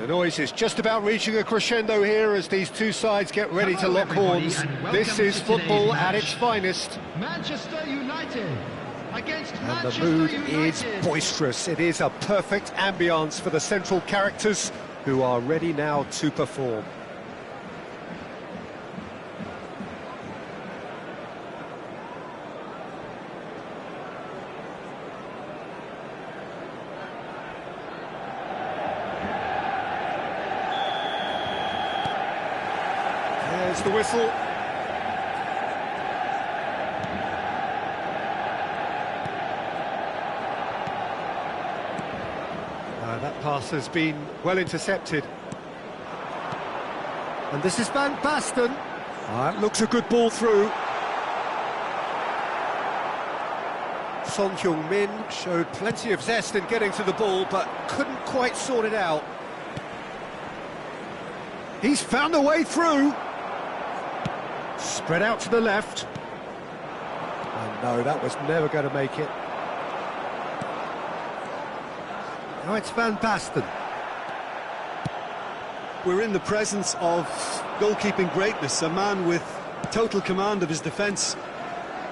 The noise is just about reaching a crescendo here as these two sides get ready to lock horns. This is football at its finest. Manchester United against And the mood is boisterous. It is a perfect ambience for the central characters who are ready now to perform. There's the whistle. That pass has been well intercepted. And this is Van Basten. It looks a good ball through. Son Heung-min showed plenty of zest in getting to the ball, but couldn't quite sort it out. He's found a way through. Spread out to the left. Oh no, that was never going to make it. Now it's Van Basten. We're in the presence of goalkeeping greatness, a man with total command of his defence.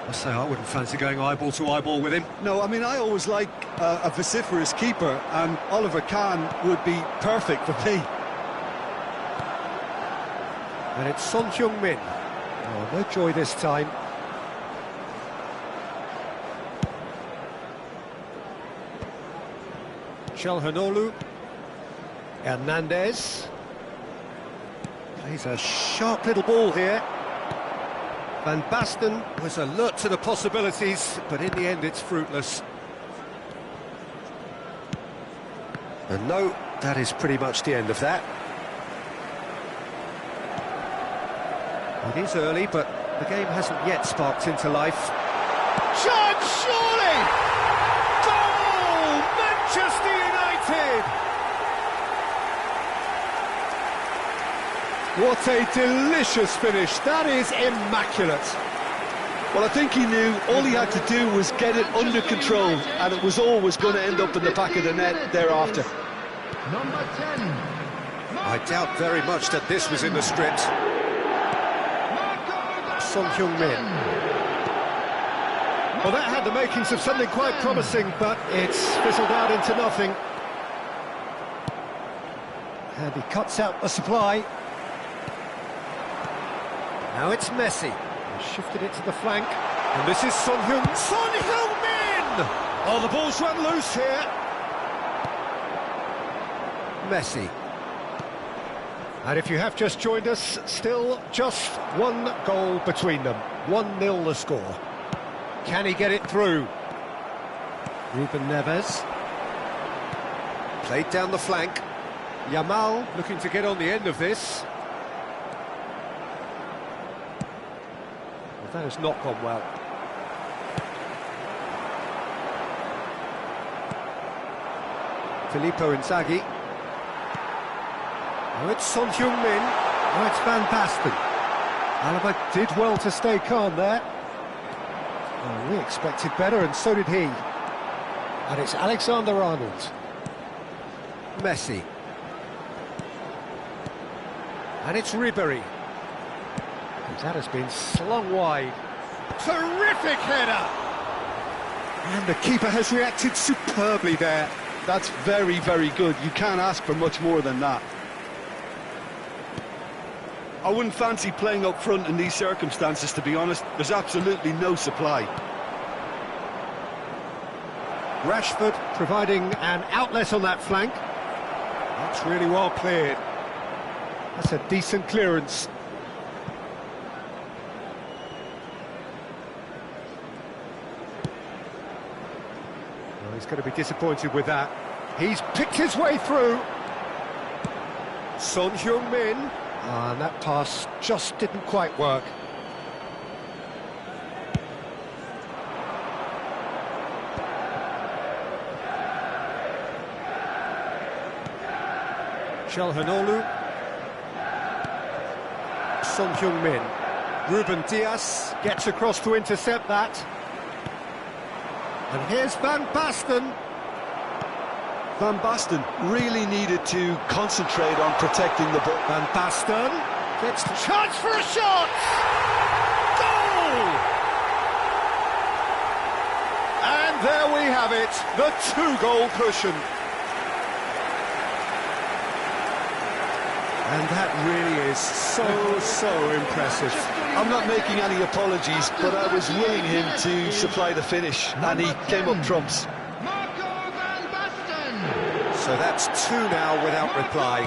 I say I wouldn't fancy going eyeball to eyeball with him. No, I mean, I always like a vociferous keeper, and Oliver Kahn would be perfect for me. And it's Son Heung-min. Oh, no joy this time. Chalhanoglu. Hernandez. Plays a sharp little ball here. Van Basten was alert to the possibilities, but in the end it's fruitless. And no, that is pretty much the end of that. It is early, but the game hasn't yet sparked into life. Chance, surely! Goal! Manchester United! What a delicious finish. That is immaculate. Well, I think he knew all he had to do was get it under control, and it was always going to end up in the back of the net thereafter. Number 10. I doubt very much that this was in the script. Son Heung-min. Well, that had the makings of something quite promising, but it's fizzled out into nothing. And he cuts out the supply. Now it's Messi. He shifted it to the flank. And this is Son Heung-min! Oh, the ball's run loose here. Messi. And if you have just joined us, still just one goal between them. 1-0 the score. Can he get it through? Ruben Neves. Played down the flank. Yamal looking to get on the end of this. Well, that has not gone well. Filippo Inzaghi. Now it's Son Heung-min. Now it's Van Basten. Alaba did well to stay calm there. Oh, we expected better, and so did he. And it's Alexander-Arnold. Messi. And it's Ribéry. And that has been slung wide. Terrific header! And the keeper has reacted superbly there. That's very, very good. You can't ask for much more than that. I wouldn't fancy playing up front in these circumstances, to be honest. There's absolutely no supply. Rashford providing an outlet on that flank. That's really well cleared. That's a decent clearance. Well, he's going to be disappointed with that. He's picked his way through. Son Heung-min. And that pass just didn't quite work. Chalhanoglu. Son Heung-min. Ruben Dias gets across to intercept that. And here's Van Basten. Van Basten really needed to concentrate on protecting the ball. Van Basten gets the chance for a shot! Goal! And there we have it, the 2-goal cushion. And that really is so impressive. I'm not making any apologies, but I was willing him to supply the finish, and he came up trumps. So that's 2 now without reply.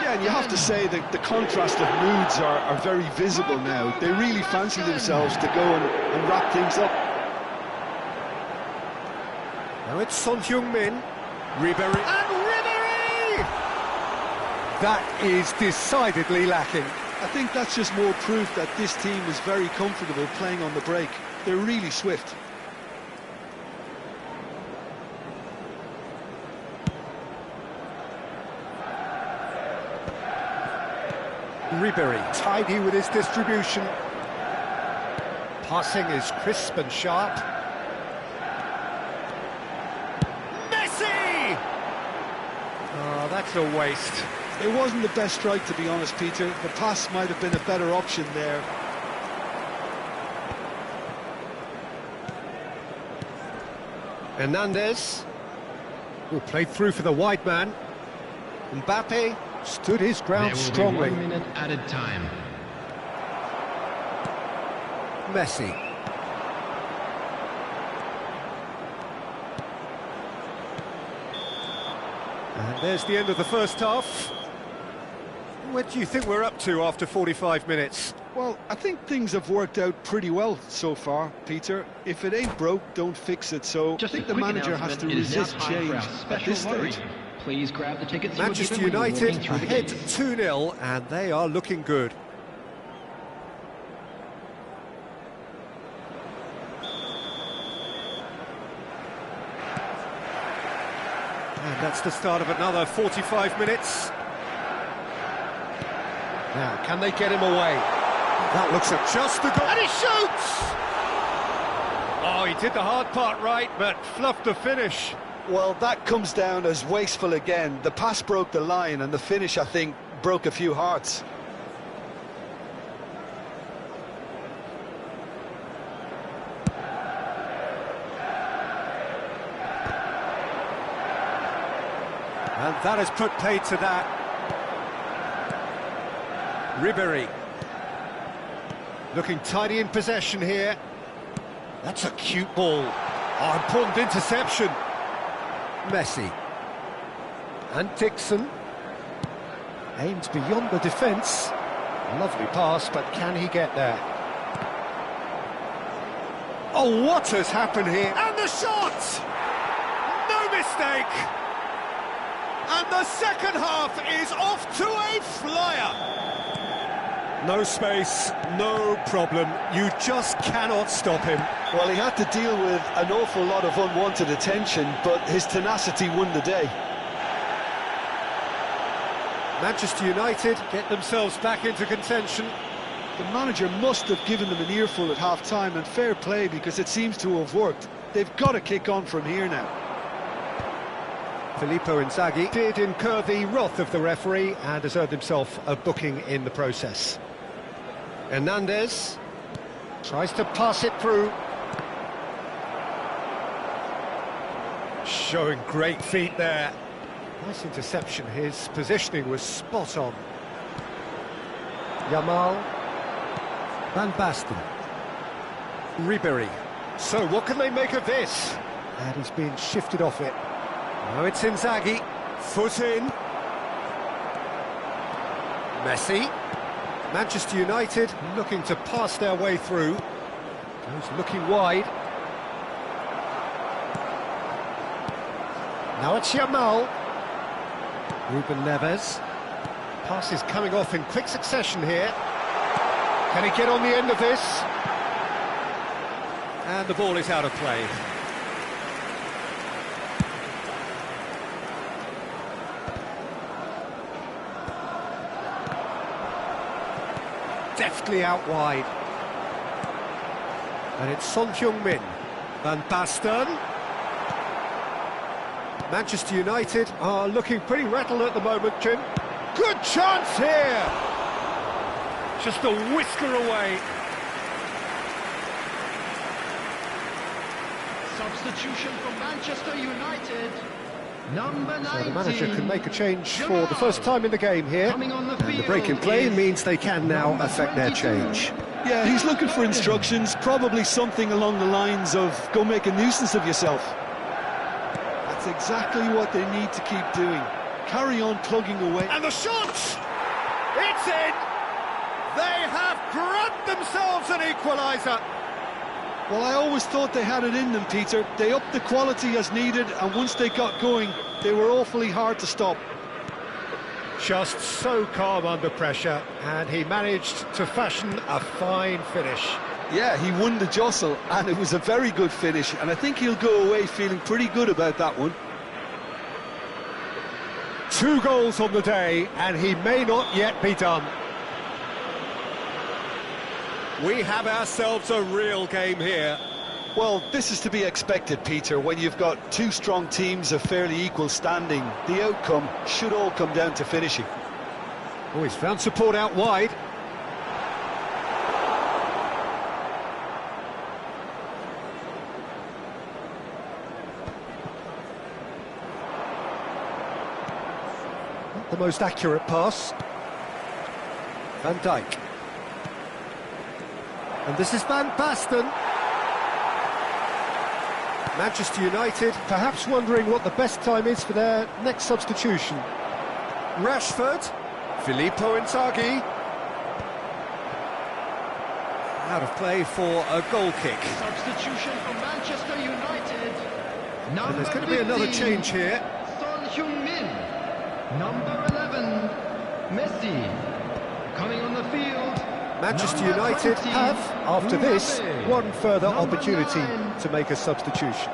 Yeah, and you have to say that the contrast of moods are very visible now. They really fancy themselves to go and wrap things up. Now it's Son Heung-min, Ribéry, and Ribéry! That is decidedly lacking. I think that's just more proof that this team is very comfortable playing on the break. They're really swift. Ribéry, tidy with his distribution. Passing is crisp and sharp. Messi! Oh, that's a waste. It wasn't the best strike, to be honest, Peter. The pass might have been a better option there. Hernandez, who played through for the wide man. Mbappe stood his ground strongly. 1 minute added time. Messi. And there's the end of the first half. What do you think we're up to after 45 minutes? Well, I think things have worked out pretty well so far, Peter. If it ain't broke, don't fix it. So I think the manager has to resist change at this stage. Please grab the tickets. Manchester United ahead 2-0, and they are looking good. And that's the start of another 45 minutes. Now, can they get him away? That looks like just a goal. And he shoots! Oh, he did the hard part right, but fluffed the finish. Well, that comes down as wasteful again. The pass broke the line, and the finish, I think, broke a few hearts. And that has put paid to that. Ribéry. Looking tidy in possession here. That's a cute ball. Oh, important interception. Messi. And Dixon. Aims beyond the defence. Lovely pass, but can he get there? Oh, what has happened here? And the shot! No mistake! And the second half is off to a flyer! No space, no problem. You just cannot stop him. Well, he had to deal with an awful lot of unwanted attention, but his tenacity won the day. Manchester United get themselves back into contention. The manager must have given them an earful at half-time, and fair play, because it seems to have worked. They've got to kick on from here now. Filippo Inzaghi did incur the wrath of the referee and has earned himself a booking in the process. Hernandez tries to pass it through. Showing great feet there. Nice interception. His positioning was spot on. Yamal. Van Basten. Ribéry. So what can they make of this? And he's being shifted off it. Now it's Inzaghi. Foot in. Messi. Manchester United looking to pass their way through. Goes looking wide. Now it's Yamal. Ruben Neves. Pass is coming off in quick succession here. Can he get on the end of this? And the ball is out of play. Deftly out wide. And it's Son Heung-min. Van Basten. Manchester United are looking pretty rattled at the moment, Jim. Good chance here! Just a whisker away. Substitution for Manchester United. Number 19. So the manager can make a change for the first time in the game here. And the break in play means they can now affect their change. Yeah, he's looking for instructions, probably something along the lines of, go make a nuisance of yourself. That's exactly what they need to keep doing. Carry on plugging away. And the shot! It's in! They have grabbed themselves an equaliser. Well, I always thought they had it in them, Peter. They upped the quality as needed, and once they got going, they were awfully hard to stop. Just so calm under pressure, and he managed to fashion a fine finish. Yeah, he won the jostle, and it was a very good finish, and I think he'll go away feeling pretty good about that one. 2 goals on the day, and he may not yet be done. We have ourselves a real game here. Well, this is to be expected, Peter, when you've got 2 strong teams of fairly equal standing. The outcome should all come down to finishing. Oh, he's found support out wide. Not the most accurate pass. Van Dijk. And this is Van Basten. Manchester United perhaps wondering what the best time is for their next substitution. Rashford, Filippo Inzaghi. Out of play for a goal kick. Substitution for Manchester United. And there's going to be another change here. Son Heung-min. Number 11, Messi. Coming on the field. Manchester United have, after this, one further opportunity to make a substitution.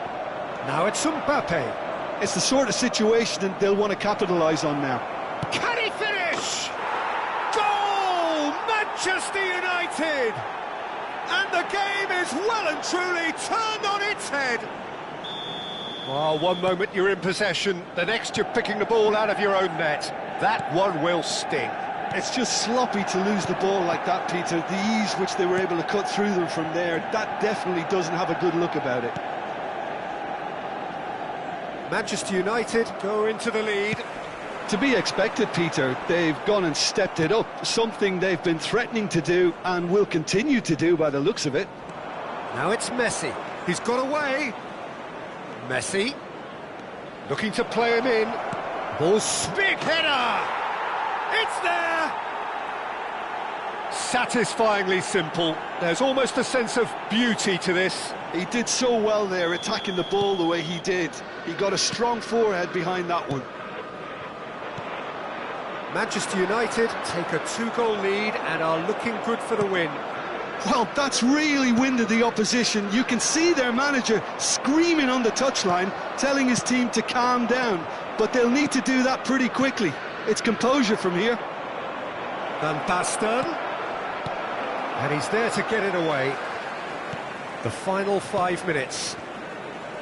Now it's Mbappe. It's the sort of situation that they'll want to capitalise on now. Can he finish? Goal! Manchester United! And the game is well and truly turned on its head. Well, one moment you're in possession, the next you're picking the ball out of your own net. That one will sting. It's just sloppy to lose the ball like that, Peter. The ease which they were able to cut through them from there, that definitely doesn't have a good look about it. Manchester United go into the lead. To be expected, Peter. They've gone and stepped it up, something they've been threatening to do and will continue to do by the looks of it. Now it's Messi. He's got away. Messi looking to play him in. Ball's big header. It's there! Satisfyingly simple. There's almost a sense of beauty to this. He did so well there, attacking the ball the way he did. He got a strong forehead behind that one. Manchester United take a 2-goal lead and are looking good for the win. Well, that's really winded the opposition. You can see their manager screaming on the touchline, telling his team to calm down. But they'll need to do that pretty quickly. It's composure from here. Van Basten. And he's there to get it away. The final 5 minutes.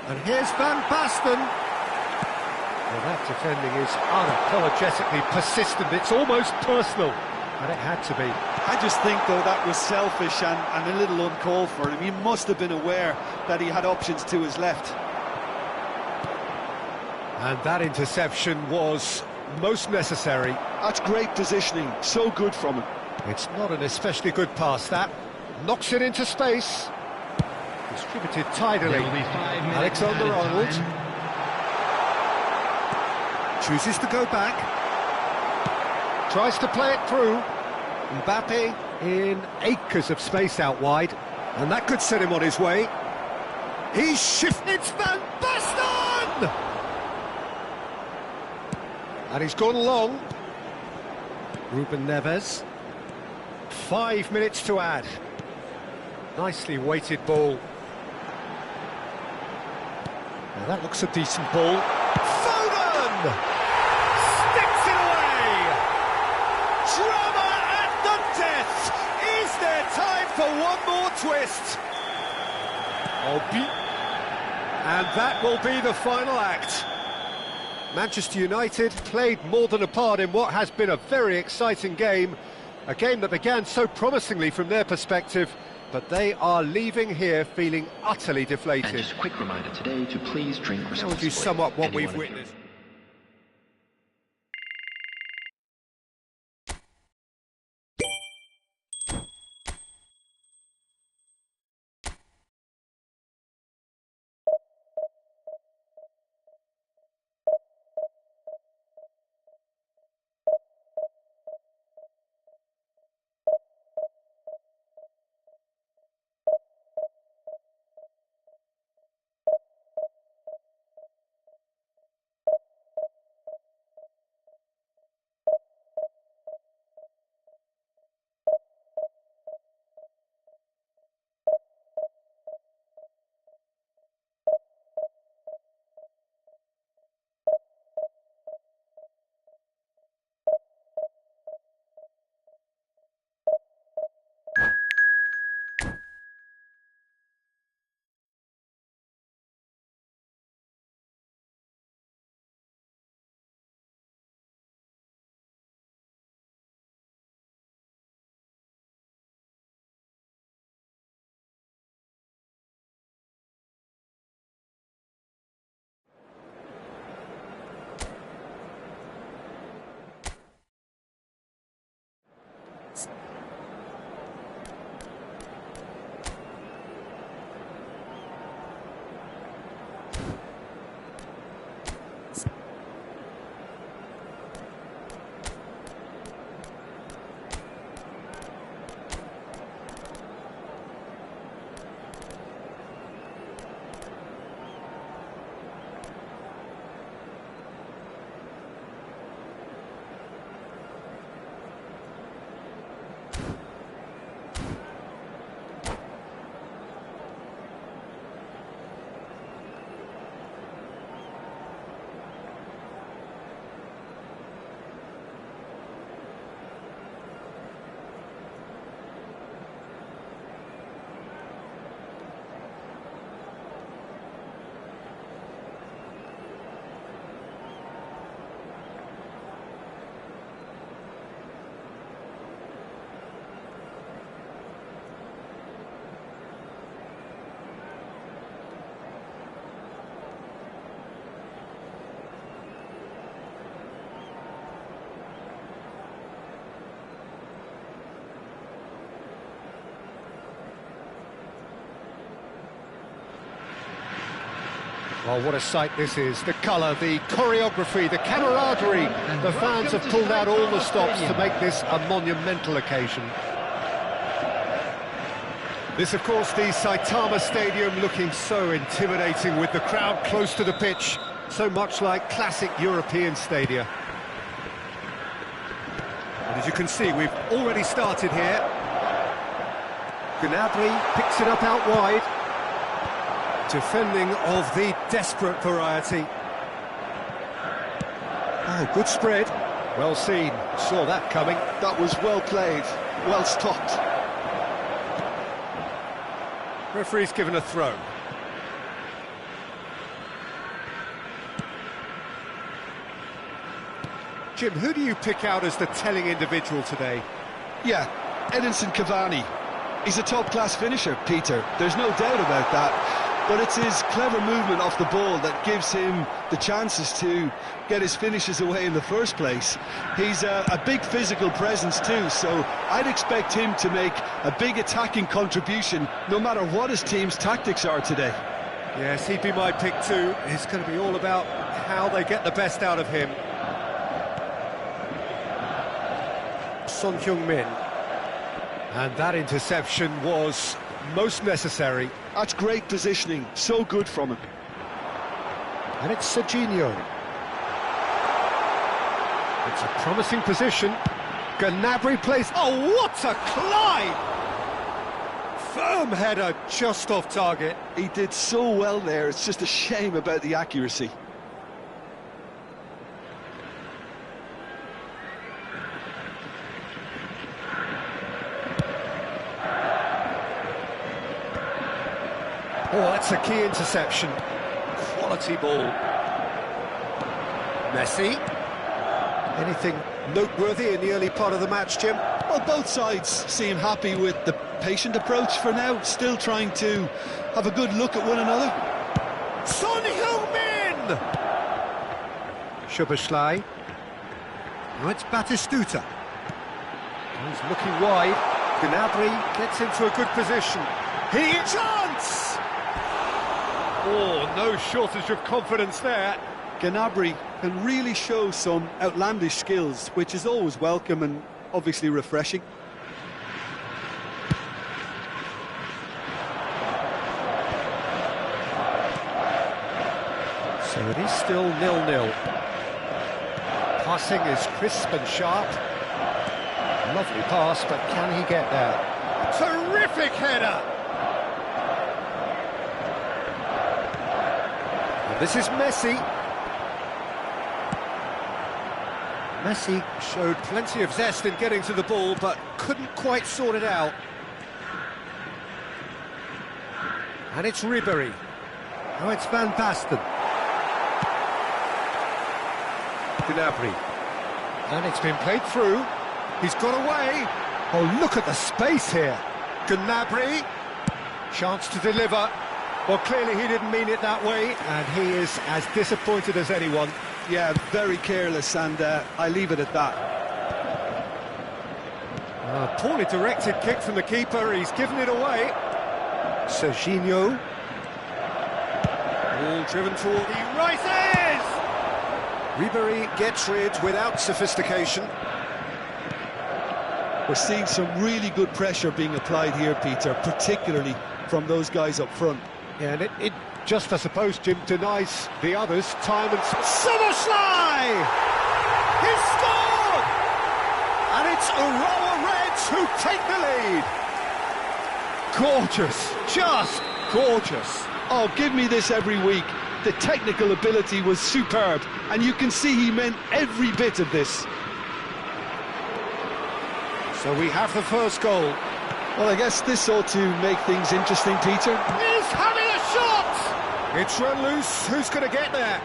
And here's Van Basten. Well, that defending is unapologetically persistent. It's almost personal. And it had to be. I just think, though, that was selfish and a little uncalled for him. He must have been aware that he had options to his left. And that interception was most necessary. That's great positioning, so good from him. It's not an especially good pass, that. Knocks it into space. Distributed tidily. Alexander-Arnold chooses to go back. Tries to play it through. Mbappe in acres of space out wide. And that could set him on his way. He's shifted. It's Van Basten! And he's gone long. Ruben Neves. 5 minutes to add. Nicely weighted ball. Now that looks a decent ball. Foden! Sticks it away! Drama at the death! Is there time for one more twist? And that will be the final act. Manchester United played more than a part in what has been a very exciting game. A game that began so promisingly from their perspective, but they are leaving here feeling utterly deflated. And just a quick reminder today to please drink responsibly. How would you sum up what we've witnessed? Well, what a sight this is. The colour, the choreography, the camaraderie. The fans have pulled out all the stops to make this a monumental occasion. This, of course, the Saitama Stadium, looking so intimidating with the crowd close to the pitch. So much like classic European stadia. And as you can see, we've already started here. Gnabry picks it up out wide. Defending of the desperate variety. Oh, good spread. Well seen. Saw that coming. That was well played, well stopped. Referee's given a throw. Jim, who do you pick out as the telling individual today? Yeah, Edinson Cavani. He's a top-class finisher, Peter. There's no doubt about that. But it's his clever movement off the ball that gives him the chances to get his finishes away in the first place. He's a big physical presence too, so I'd expect him to make a big attacking contribution no matter what his team's tactics are today. Yes, he'd be my pick too. It's going to be all about how they get the best out of him. Son Heung-min. And that interception was most necessary. That's great positioning, so good from him. And it's Serginho. It's a promising position. Gnabry plays. Oh, what a climb! Firm header just off target. He did so well there, it's just a shame about the accuracy. Oh, that's a key interception. Quality ball. Messi. Anything noteworthy in the early part of the match, Jim? Well, both sides seem happy with the patient approach for now, still trying to have a good look at one another. Son Heung-min! Szoboszlai. Now it's Batistuta. He's looking wide. Gnabry gets into a good position. Chance! Oh, no shortage of confidence there. Gnabry can really show some outlandish skills, which is always welcome and obviously refreshing. So it is still 0-0. Passing is crisp and sharp. Lovely pass, but can he get there? Terrific header! And this is Messi. Messi showed plenty of zest in getting to the ball, but couldn't quite sort it out. And it's Ribéry. Now it's Van Basten. Gnabry. And it's been played through. He's got away. Oh, look at the space here. Gnabry. Chance to deliver. Well, clearly he didn't mean it that way, and he is as disappointed as anyone. Yeah, very careless, and I leave it at that. Poorly directed kick from the keeper. He's given it away. Serginho. Ball driven toward. He rises! Ribéry gets rid without sophistication. We're seeing some really good pressure being applied here, Peter, particularly from those guys up front. Yeah, and it just, I suppose, Jim, denies the others time and... Szoboszlai! He scored! And it's Urawa Reds who take the lead. Gorgeous, just gorgeous. Oh, give me this every week. The technical ability was superb, and you can see he meant every bit of this. So we have the first goal. Well, I guess this ought to make things interesting, Peter. He's having a shot! It's run loose. Who's going to get there?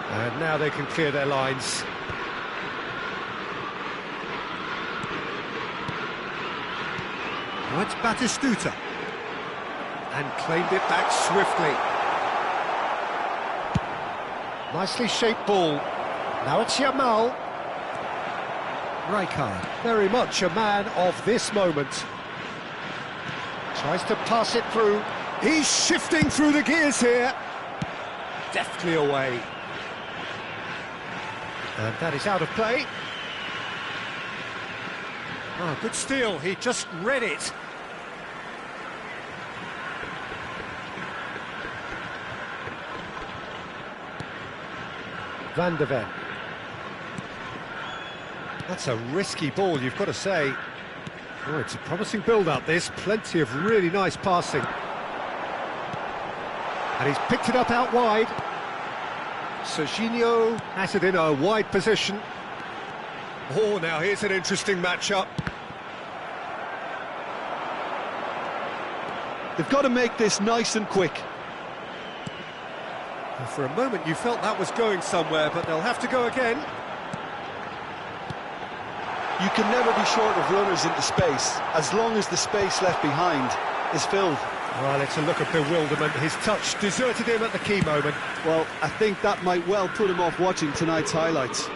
And now they can clear their lines. Now it's Batistuta. And claimed it back swiftly. Nicely shaped ball. Now it's Yamal. Rijkaard, very much a man of this moment. Tries to pass it through. He's shifting through the gears here. Deftly away. And that is out of play. Oh, good steal. He just read it. Van de Ven. That's a risky ball, you've got to say. Oh, it's a promising build-up, this. Plenty of really nice passing. And he's picked it up out wide. Serginho has it in a wide position. Oh, now here's an interesting matchup. They've got to make this nice and quick. Well, for a moment you felt that was going somewhere, but they'll have to go again. You can never be short of runners into space, as long as the space left behind is filled. Well, it's a look of bewilderment. His touch deserted him at the key moment. Well, I think that might well put him off watching tonight's highlights.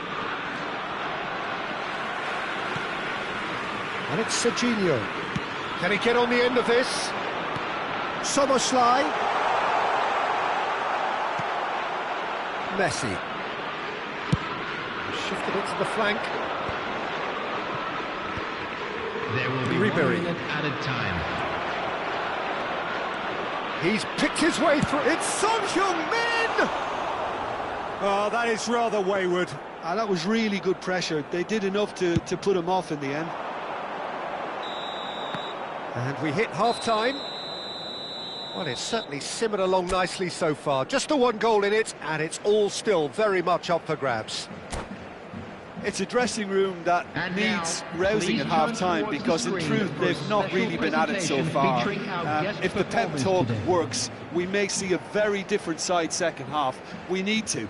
And it's Serginho. Can he get on the end of this? Szoboszlai. Messi. Shifted it to the flank. There will be Ribéry. 1 minute added time. He's picked his way through. It's Son Heung-min! Oh, that is rather wayward. That was really good pressure. They did enough to put him off in the end. And we hit half-time. Well, it's certainly simmered along nicely so far. Just the one goal in it, and it's all still very much up for grabs. It's a dressing room that needs rousing at half-time, because in truth they've not really been at it so far. If the pep talk works, we may see a very different side second half. We need to.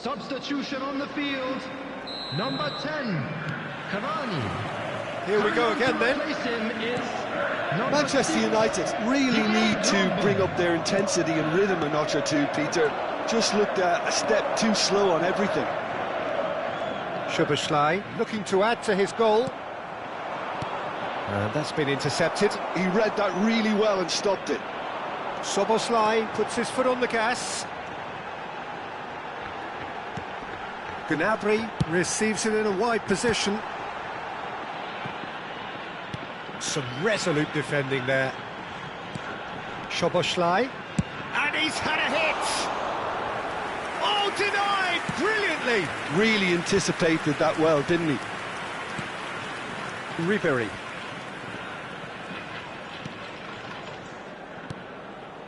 Substitution on the field. Number 10, Cavani. Here we go again then. Replace him is number Manchester 6. United really need to bring up their intensity and rhythm a notch or two, Peter. Just looked a step too slow on everything. Szoboszlai looking to add to his goal. And that's been intercepted. He read that really well and stopped it. Szoboszlai puts his foot on the gas. Gnabry receives it in a wide position. Some resolute defending there. Szoboszlai. And he's had a hit! Oh, denied! Brilliantly! Really anticipated that well, didn't he? Ribery.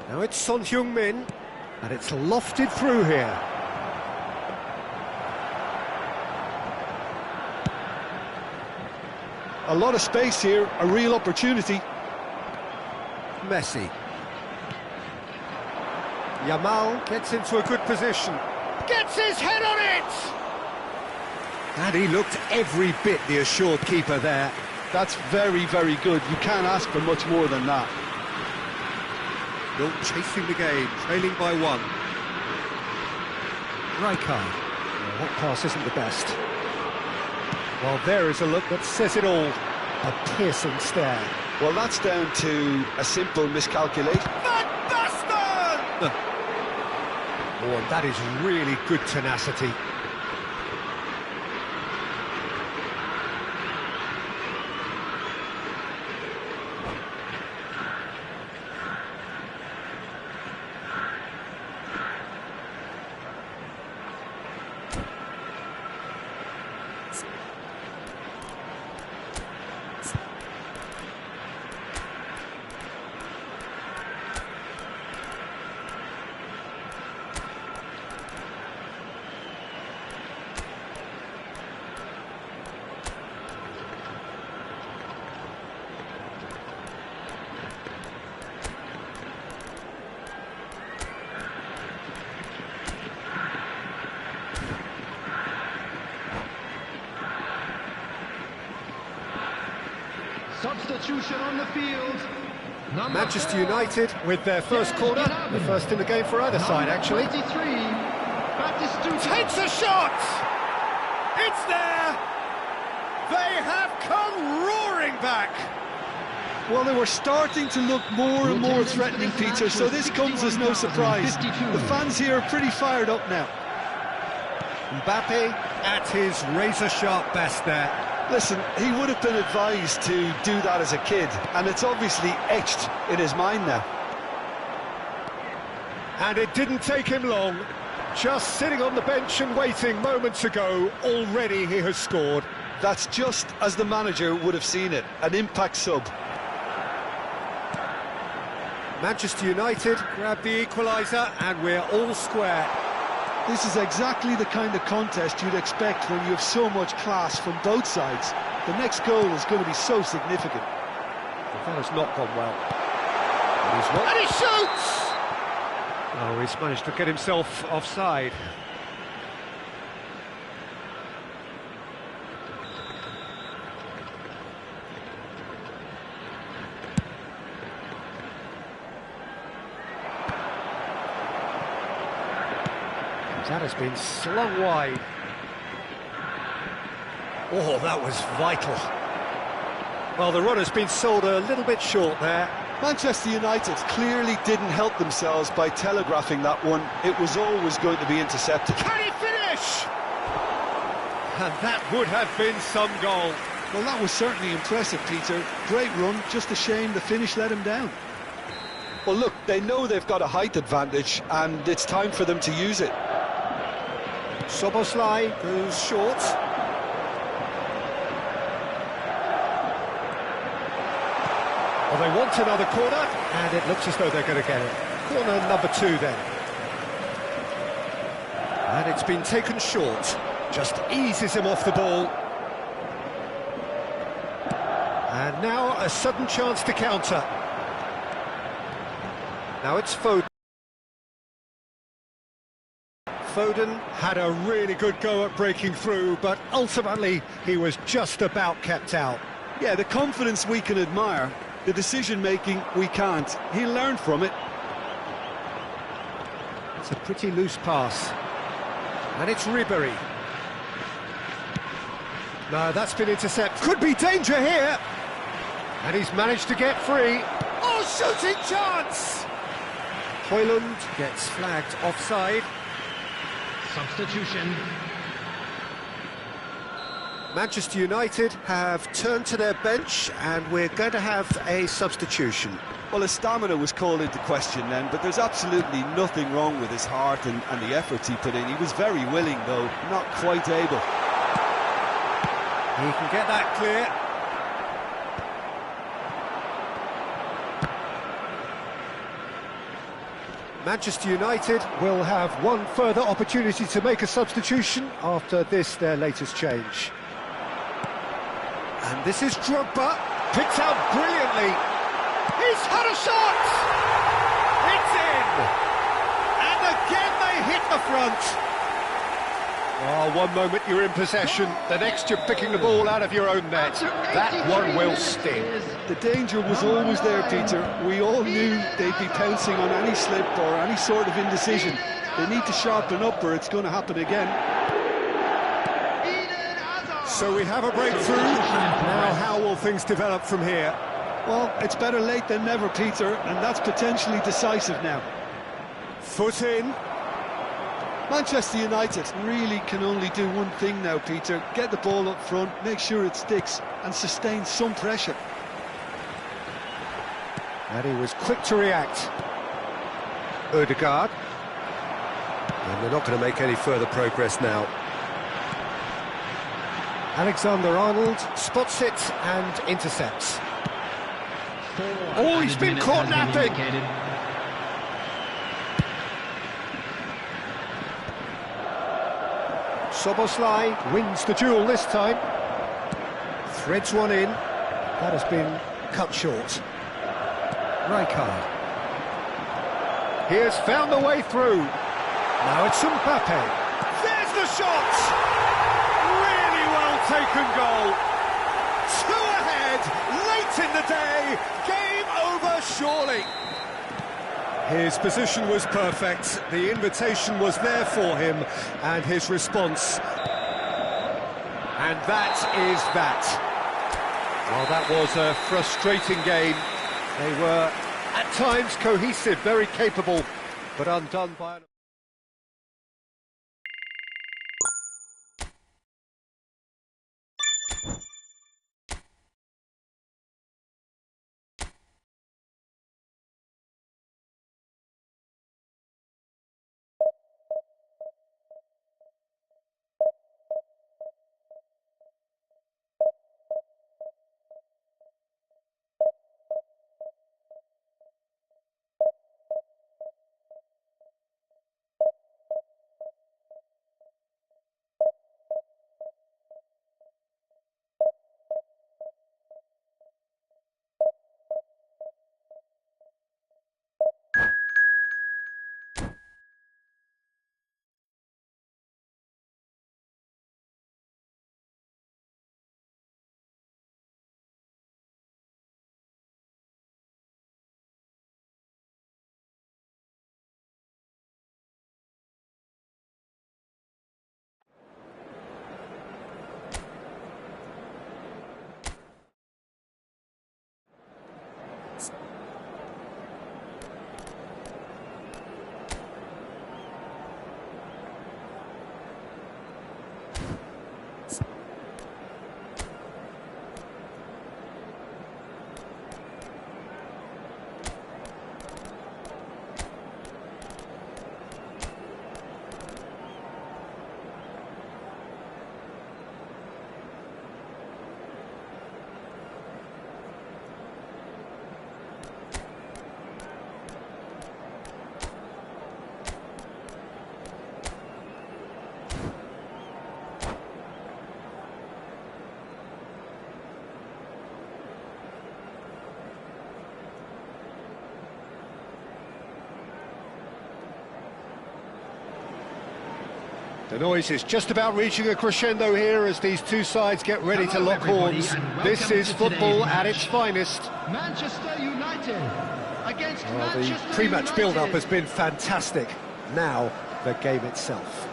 Now it's Son Heung-min, and it's lofted through here. A lot of space here, a real opportunity. Messi. Yamal gets into a good position. Gets his head on it! And he looked every bit the assured keeper there. That's very, very good. You can't ask for much more than that. Still chasing the game, trailing by 1. Rijkaard. That pass isn't the best. Well, there is a look that says it all. A piercing stare. Well, that's down to a simple miscalculation. Van Basten! Oh, and that is really good tenacity. Substitution on the field. Number Manchester 4. United with their first corner, the first in the game for either side, actually. 23, Batistuta. Takes a shot! It's there! They have come roaring back! Well, they were starting to look more and more threatening, Peter, so this comes as no surprise. The fans here are pretty fired up now. Mbappe at his razor-sharp best there. Listen, he would have been advised to do that as a kid, and it's obviously etched in his mind now. And it didn't take him long. Just sitting on the bench and waiting moments ago, already he has scored. That's just as the manager would have seen it, an impact sub. Manchester United grab the equaliser and we're all square. This is exactly the kind of contest you'd expect when you have so much class from both sides. The next goal is going to be so significant. That has not gone well. And he shoots! Oh, he's managed to get himself offside. That has been slung wide. Oh, that was vital. Well, the run has been sold a little bit short there. Manchester United clearly didn't help themselves by telegraphing that one. It was always going to be intercepted. Can he finish? And that would have been some goal. Well, that was certainly impressive, Peter. Great run, just a shame the finish let him down. Well, look, they know they've got a height advantage, and it's time for them to use it. Szoboszlai goes short. Well, they want another corner, and it looks as though they're going to get it. Corner number 2 then. And it's been taken short. Just eases him off the ball. And now a sudden chance to counter. Now it's Foden. Foden had a really good go at breaking through, but ultimately he was just about kept out. Yeah, the confidence we can admire, the decision-making we can't. He learned from it. It's a pretty loose pass. And it's Ribery. No, that's been intercepted. Could be danger here. And he's managed to get free. Oh, shooting chance! Højlund gets flagged offside. Substitution. Manchester United have turned to their bench and we're going to have a substitution. Well, his stamina was called into question then, but there's absolutely nothing wrong with his heart and the efforts he put in. He was very willing, though, not quite able. He can get that clear. Manchester United will have one further opportunity to make a substitution after this, their latest change. And this is Drogba, picked out brilliantly. He's had a shot! It's in! And again they hit the front. Oh, one moment you're in possession, the next you're picking the ball out of your own net. That one will sting. The danger was always there, Peter. We all knew they'd be pouncing on any slip or any sort of indecision. They need to sharpen up or it's going to happen again. So we have a breakthrough. Now how will things develop from here? Well, it's better late than never, Peter, and that's potentially decisive now. Foot in. Manchester United really can only do one thing now, Peter. Get the ball up front, make sure it sticks, and sustain some pressure. And he was quick to react. Ødegaard. And they're not going to make any further progress now. Alexander-Arnold spots it and intercepts. Oh, he's been caught napping! Szoboszlai wins the duel this time. Threads one in. That has been cut short. Rijkaard. He has found the way through. Now it's Mbappe. There's the shot! Really well taken goal. 2 ahead, late in the day. Game over surely. His position was perfect, the invitation was there for him, and his response. And that is that. Well, that was a frustrating game. They were, at times, cohesive, very capable, but undone by an... The noise is just about reaching a crescendo here as these two sides get ready to lock horns. This is football at its finest. Manchester United against The Manchester pre-match United. build-up has been fantastic. Now, the game itself.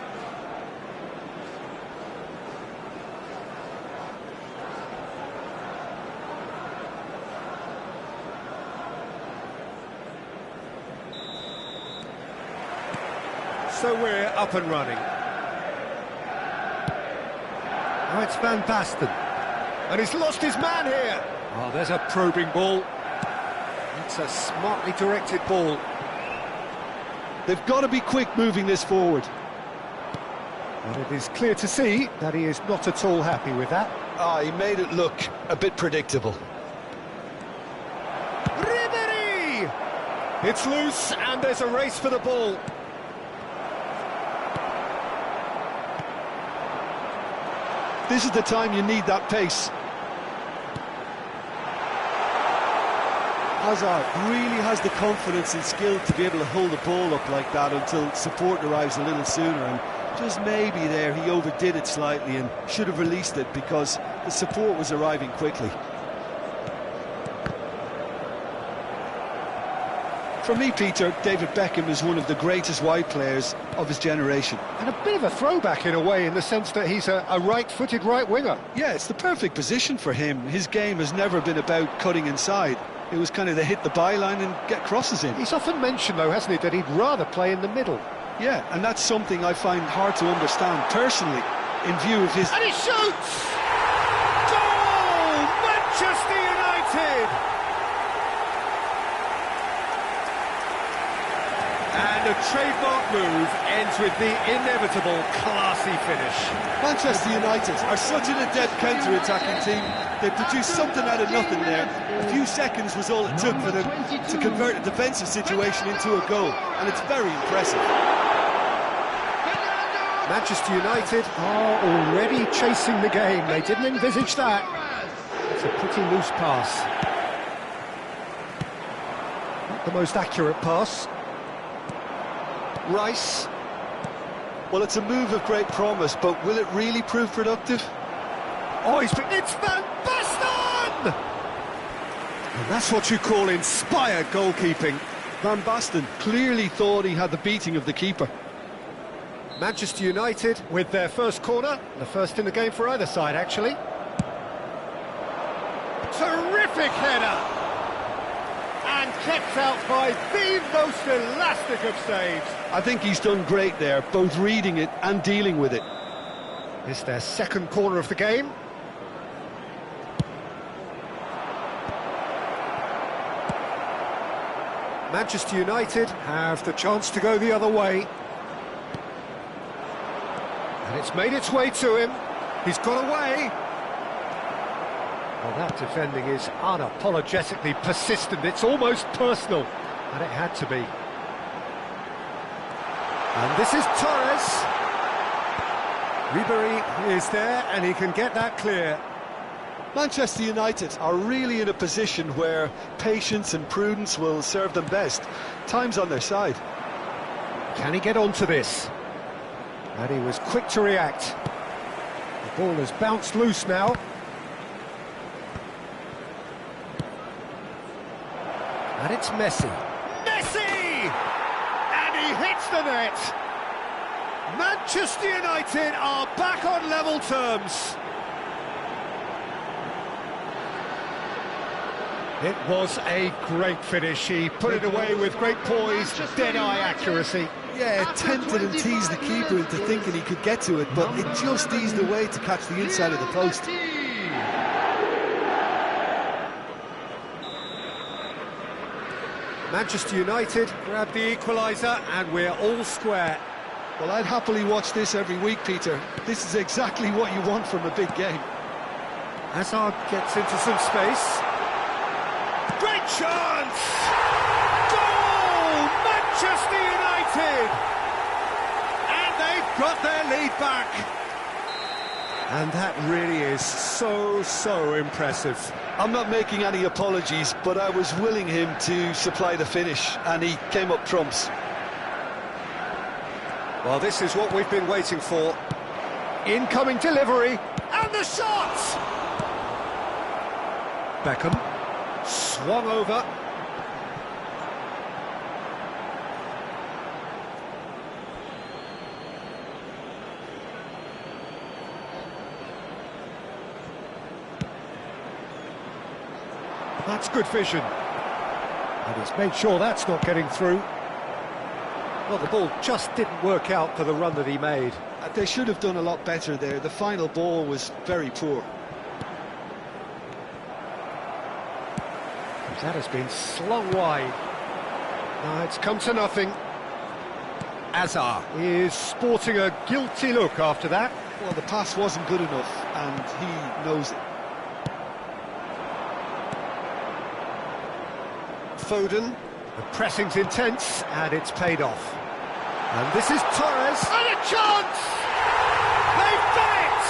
So we're up and running. Now it's Van Basten. And he's lost his man here. Oh, there's a probing ball. It's a smartly directed ball. They've got to be quick moving this forward. And it is clear to see that he is not at all happy with that. He made it look a bit predictable. Ribery! It's loose and there's a race for the ball. This is the time you need that pace. Hazard really has the confidence and skill to be able to hold the ball up like that until support arrives a little sooner, and just maybe there he overdid it slightly and should have released it because the support was arriving quickly. For me, Peter, David Beckham is one of the greatest wide players of his generation. And a bit of a throwback in a way, in the sense that he's a right-footed right winger. Yeah, it's the perfect position for him. His game has never been about cutting inside. It was kind of to hit the byline and get crosses in. He's often mentioned, though, hasn't he, that he'd rather play in the middle. Yeah, and that's something I find hard to understand personally, in view of his... And he shoots! Goal! Manchester United! And a trademark move ends with the inevitable classy finish. Manchester United are such an adept counter-attacking team. They produced something out of nothing there. A few seconds was all it took for them to convert a defensive situation into a goal, and it's very impressive. Manchester United are already chasing the game. They didn't envisage that. It's a pretty loose pass. Not the most accurate pass. Rice. Well, it's a move of great promise, but will it really prove productive? Oh, it's Van Basten! And that's what you call inspired goalkeeping. Van Basten clearly thought he had the beating of the keeper. Manchester United with their first corner, the first in the game for either side, actually. Terrific header! And kept out by the most elastic of saves. I think he's done great there, both reading it and dealing with it. It's their second corner of the game. Manchester United have the chance to go the other way. And it's made its way to him. He's got away. Well, that defending is unapologetically persistent. It's almost personal. And it had to be. And this is Torres. Ribery is there, and he can get that clear. Manchester United are really in a position where patience and prudence will serve them best. Time's on their side. Can he get onto this? And he was quick to react. The ball has bounced loose now. And it's Messi. Messi! And he hits the net! Manchester United are back on level terms. It was a great finish. He put it away with great poise, dead-eye accuracy. Yeah, tempted and teased the keeper into thinking he could get to it, but it just eased away to catch the inside of the post. Manchester United grab the equaliser, and we're all square. Well, I'd happily watch this every week, Peter. This is exactly what you want from a big game. Hazard gets into some space. Great chance! Goal! Manchester United! And they've got their lead back. And that really is so impressive. I'm not making any apologies, but I was willing him to supply the finish, and he came up trumps. Well, this is what we've been waiting for. Incoming delivery, and the shot! Beckham, swung over. That's good vision. And he's made sure that's not getting through. Well, the ball just didn't work out for the run that he made. They should have done a lot better there. The final ball was very poor. That has been slung wide. Now it's come to nothing. Azar is sporting a guilty look after that. Well, the pass wasn't good enough, and he knows it. Foden, the pressing's intense, and it's paid off. And this is Torres, and a chance! They've done it!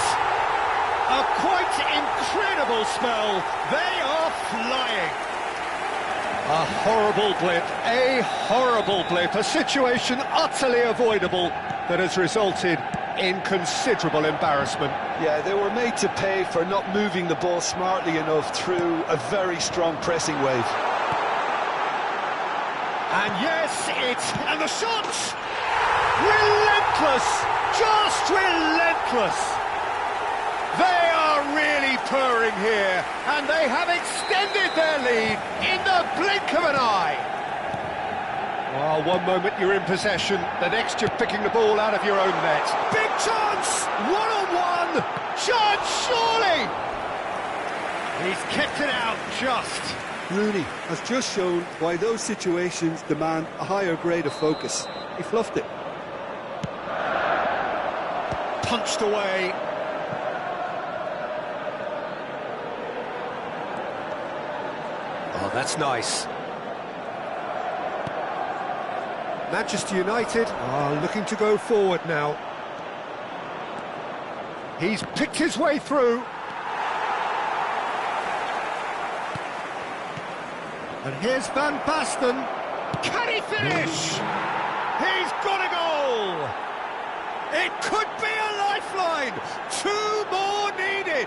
A quite incredible spell. They are flying. A horrible blip, a situation utterly avoidable that has resulted in considerable embarrassment. Yeah, they were made to pay for not moving the ball smartly enough through a very strong pressing wave. And yes, and the shots! Relentless! Just relentless! They are really purring here, and they have extended their lead in the blink of an eye. Well, one moment you're in possession, the next you're picking the ball out of your own net. Big chance! One-on-one! Chance, surely! He's kept it out just. Rooney has just shown why those situations demand a higher grade of focus. He fluffed it. Punched away. Oh, that's nice. Manchester United are looking to go forward now. He's picked his way through. And here's Van Basten. Can he finish? He's got a goal! It could be a lifeline! 2 more needed!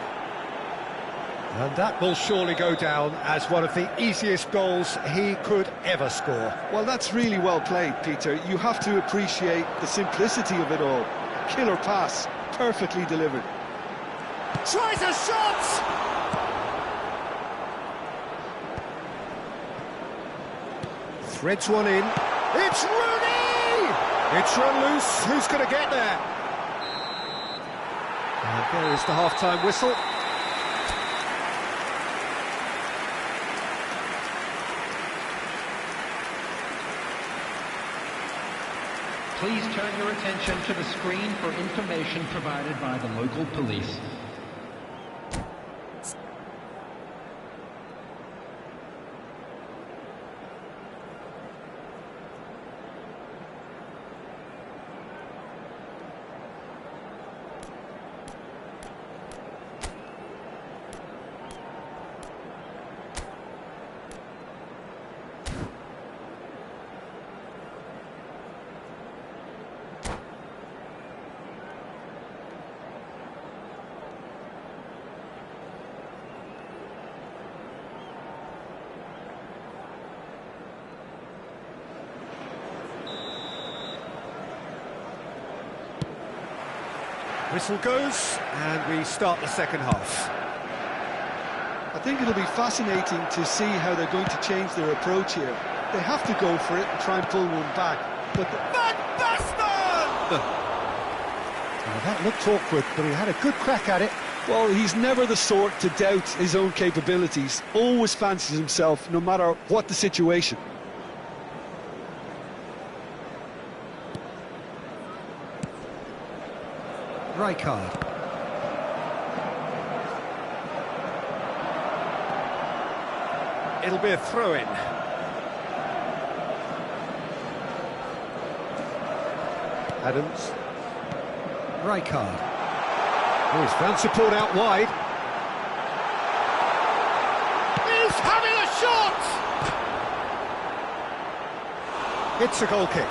And that will surely go down as one of the easiest goals he could ever score. Well, that's really well played, Peter. You have to appreciate the simplicity of it all. Killer pass, perfectly delivered. Tries a shot! Threads one in. It's Rooney! It's run loose. Who's going to get there? And there is the half-time whistle. Please turn your attention to the screen for information provided by the local police. Whistle goes, and we start the second half. I think it'll be fascinating to see how they're going to change their approach here. They have to go for it and try and pull one back. But Van Basten! Well, that looked awkward, but he had a good crack at it. well, he's never the sort to doubt his own capabilities. Always fancies himself, no matter what the situation. Rijkaard. It'll be a throw-in. Adams. Rijkaard. Oh, he's found support out wide. He's having a shot! It's a goal kick.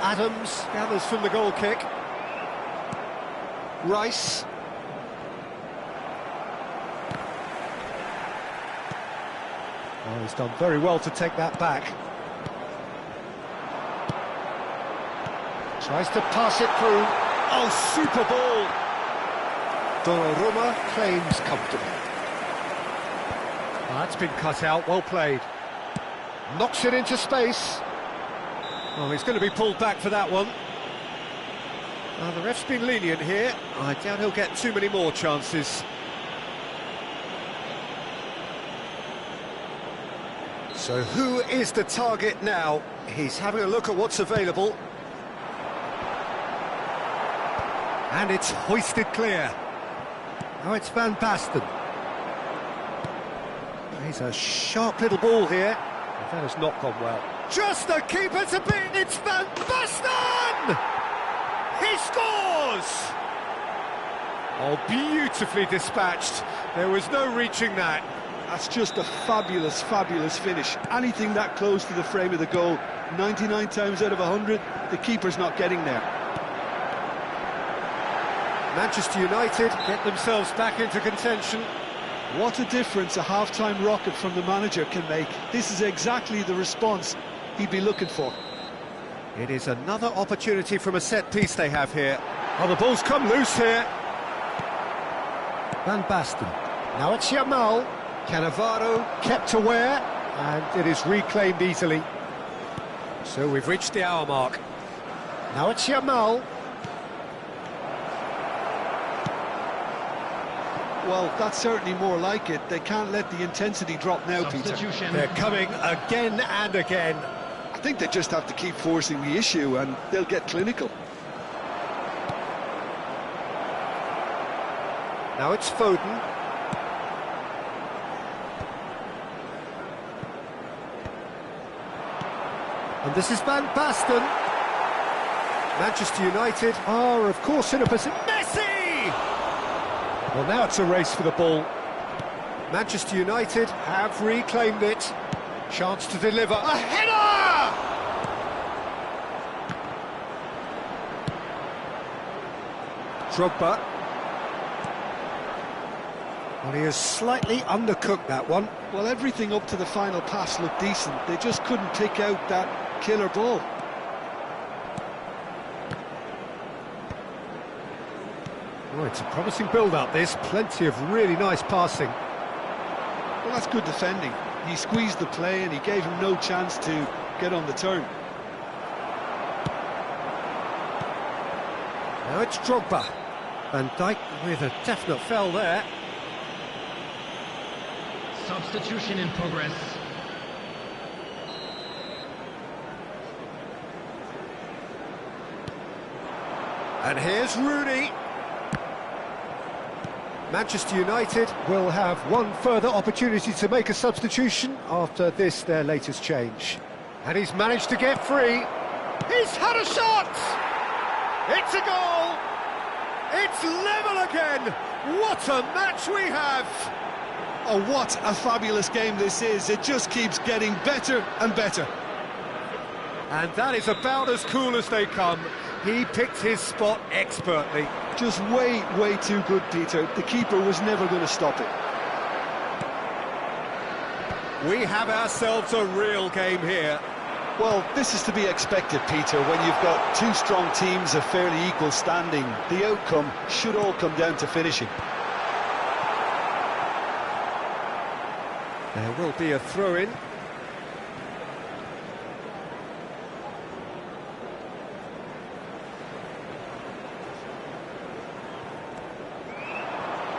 Adams gathers from the goal kick. Rice. Oh, he's done very well to take that back. Tries to pass it through. Oh, super ball! Donnarumma claims comfortably. Oh, that's been cut out, well played. Knocks it into space. Oh, he's going to be pulled back for that one. The ref's been lenient here. I doubt he'll get too many more chances. So who is the target now? He's having a look at what's available. And it's hoisted clear. Now it's Van Basten. He's a sharp little ball here. That has not gone well. Just the keeper to beat. It's Van Basten! He scores! Oh, beautifully dispatched. There was no reaching that. That's just a fabulous, fabulous finish. Anything that close to the frame of the goal, 99 times out of 100, the keeper's not getting there. Manchester United get themselves back into contention. What a difference a half-time rocket from the manager can make. This is exactly the response he'd be looking for. It is another opportunity from a set piece they have here. Oh, the ball's come loose here. Van Basten. Now it's Yamal. Cannavaro kept aware, and it is reclaimed easily. So we've reached the hour mark. Now it's Yamal. Well, that's certainly more like it. They can't let the intensity drop now, Peter. They're coming again and again. I think they just have to keep forcing the issue and they'll get clinical. Now it's Foden. And this is Van Basten. Manchester United are, of course, in a position. Messi! Well, now it's a race for the ball. Manchester United have reclaimed it. Chance to deliver. A header! Drogba. Well, he has slightly undercooked that one. Well, everything up to the final pass looked decent. They just couldn't pick out that killer ball. Oh, it's a promising build-up, this. Plenty of really nice passing. Well, that's good defending. He squeezed the play and he gave him no chance to get on the turn. Now it's Drogba. Van Dijk with a definite foul there. Substitution in progress. And here's Rooney. Manchester United will have one further opportunity to make a substitution after this, their latest change. And he's managed to get free. He's had a shot! It's a goal! It's level again! What a match we have! Oh, what a fabulous game this is. It just keeps getting better and better. And that is about as cool as they come. He picked his spot expertly. Just way, way too good, Peter. The keeper was never going to stop it. We have ourselves a real game here. Well, this is to be expected, Peter, when you've got two strong teams of fairly equal standing. The outcome should all come down to finishing. There will be a throw-in.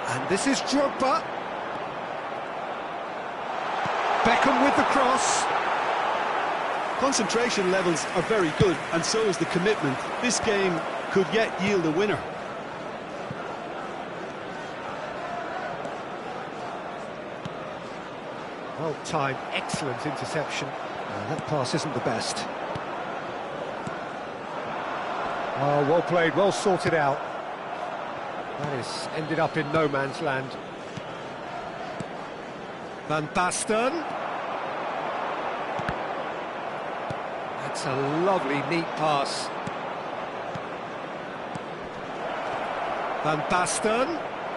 And this is Drogba. Beckham with the cross. Concentration levels are very good, and so is the commitment. This game could yet yield a winner. Well timed, excellent interception. That pass isn't the best. Oh, well played, well sorted out. That has ended up in no man's land. Van Basten. That's a lovely, neat pass. Van Basten.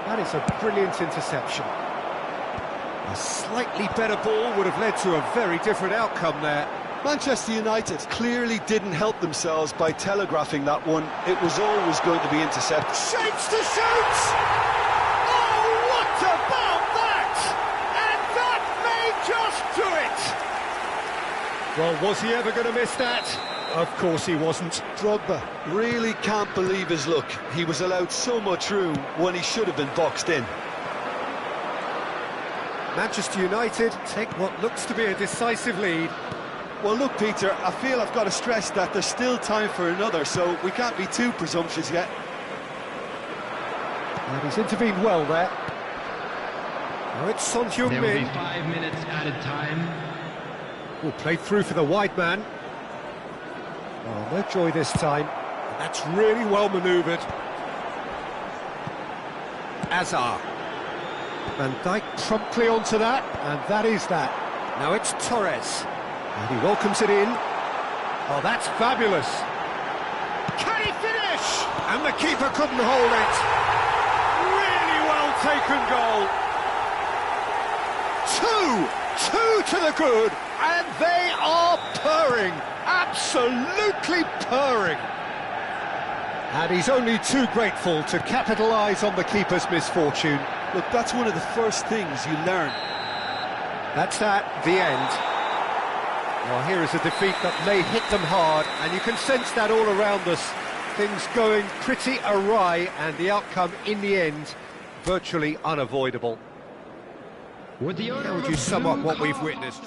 That is a brilliant interception. A slightly better ball would have led to a very different outcome there. Manchester United clearly didn't help themselves by telegraphing that one. It was always going to be intercepted. Shapes to shoot! Oh, what about that? And that may just do it! Well, was he ever going to miss that? Of course he wasn't. Drogba really can't believe his luck. He was allowed so much room when he should have been boxed in. Manchester United take what looks to be a decisive lead. Well, look, Peter, I feel I've got to stress that there's still time for another, so we can't be too presumptuous yet. And he's intervened well there. Now it's Son There will be Heung-min. 5 minutes added time. Played through for the wide man. Oh, no joy this time. And that's really well manoeuvred. Azar. Van Dijk promptly onto that, and that is that. Now it's Torres. And he welcomes it in. Oh, that's fabulous. Can he finish? And the keeper couldn't hold it. Really well taken goal. Two to the good, and they are purring. Absolutely purring. And he's only too grateful to capitalise on the keeper's misfortune. Look, that's one of the first things you learn. That's the end. Well, here is a defeat that may hit them hard, and you can sense that all around us. Things going pretty awry, and the outcome in the end, virtually unavoidable. With the owner How would of you a sum up blue what we've car- witnessed?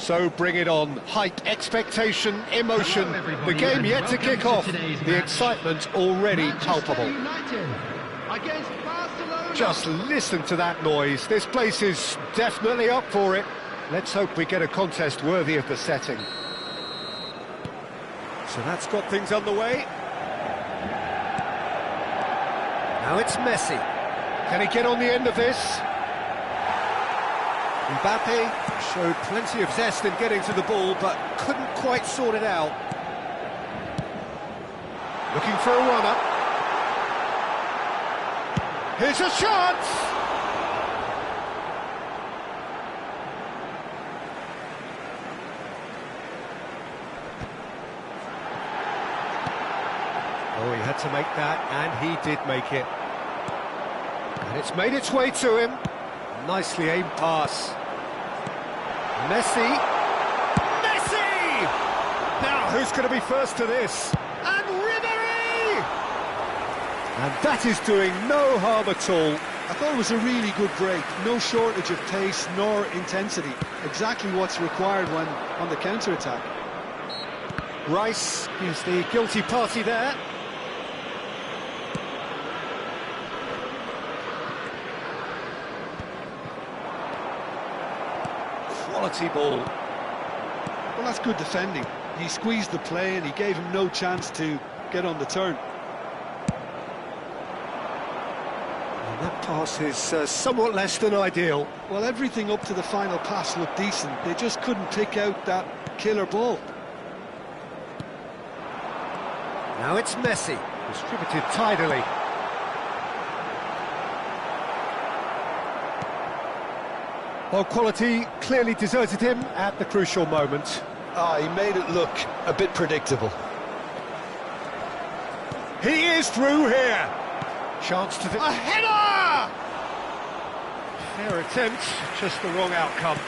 So bring it on. Hype, expectation, emotion. Hello, everybody, The game and yet to welcome kick to off. today's The match. excitement already Manchester palpable. United against Barcelona. Just listen to that noise. This place is definitely up for it. Let's hope we get a contest worthy of the setting. So that's got things underway. Now it's Messi. Can he get on the end of this? Mbappe showed plenty of zest in getting to the ball, but couldn't quite sort it out. Looking for a run-up. Here's a chance! had to make that, and he did make it. And it's made its way to him. Nicely aimed pass. Messi! Messi! Now, who's going to be first to this? And Ribery! And that is doing no harm at all. I thought it was a really good break. No shortage of pace nor intensity. Exactly what's required when on the counter-attack. Rice is the guilty party there. Quality ball. Well, that's good defending. He squeezed the play and he gave him no chance to get on the turn. And that pass is somewhat less than ideal. Well, everything up to the final pass looked decent. They just couldn't pick out that killer ball. Now it's Messi, distributed tidily. Well, quality clearly deserted him at the crucial moment. He made it look a bit predictable. He is through here. Chance to... A header! Fair attempt, just the wrong outcome.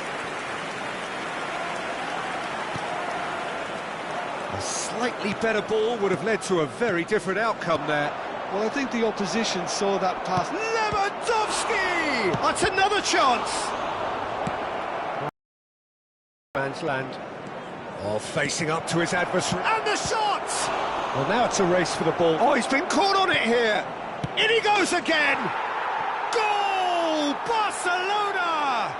A slightly better ball would have led to a very different outcome there. Well, I think the opposition saw that pass. Lewandowski! That's another chance! Man's land. Oh, facing up to his adversary. And the shot! Well, now it's a race for the ball. Oh, he's been caught on it here. In he goes again! Goal! Barcelona!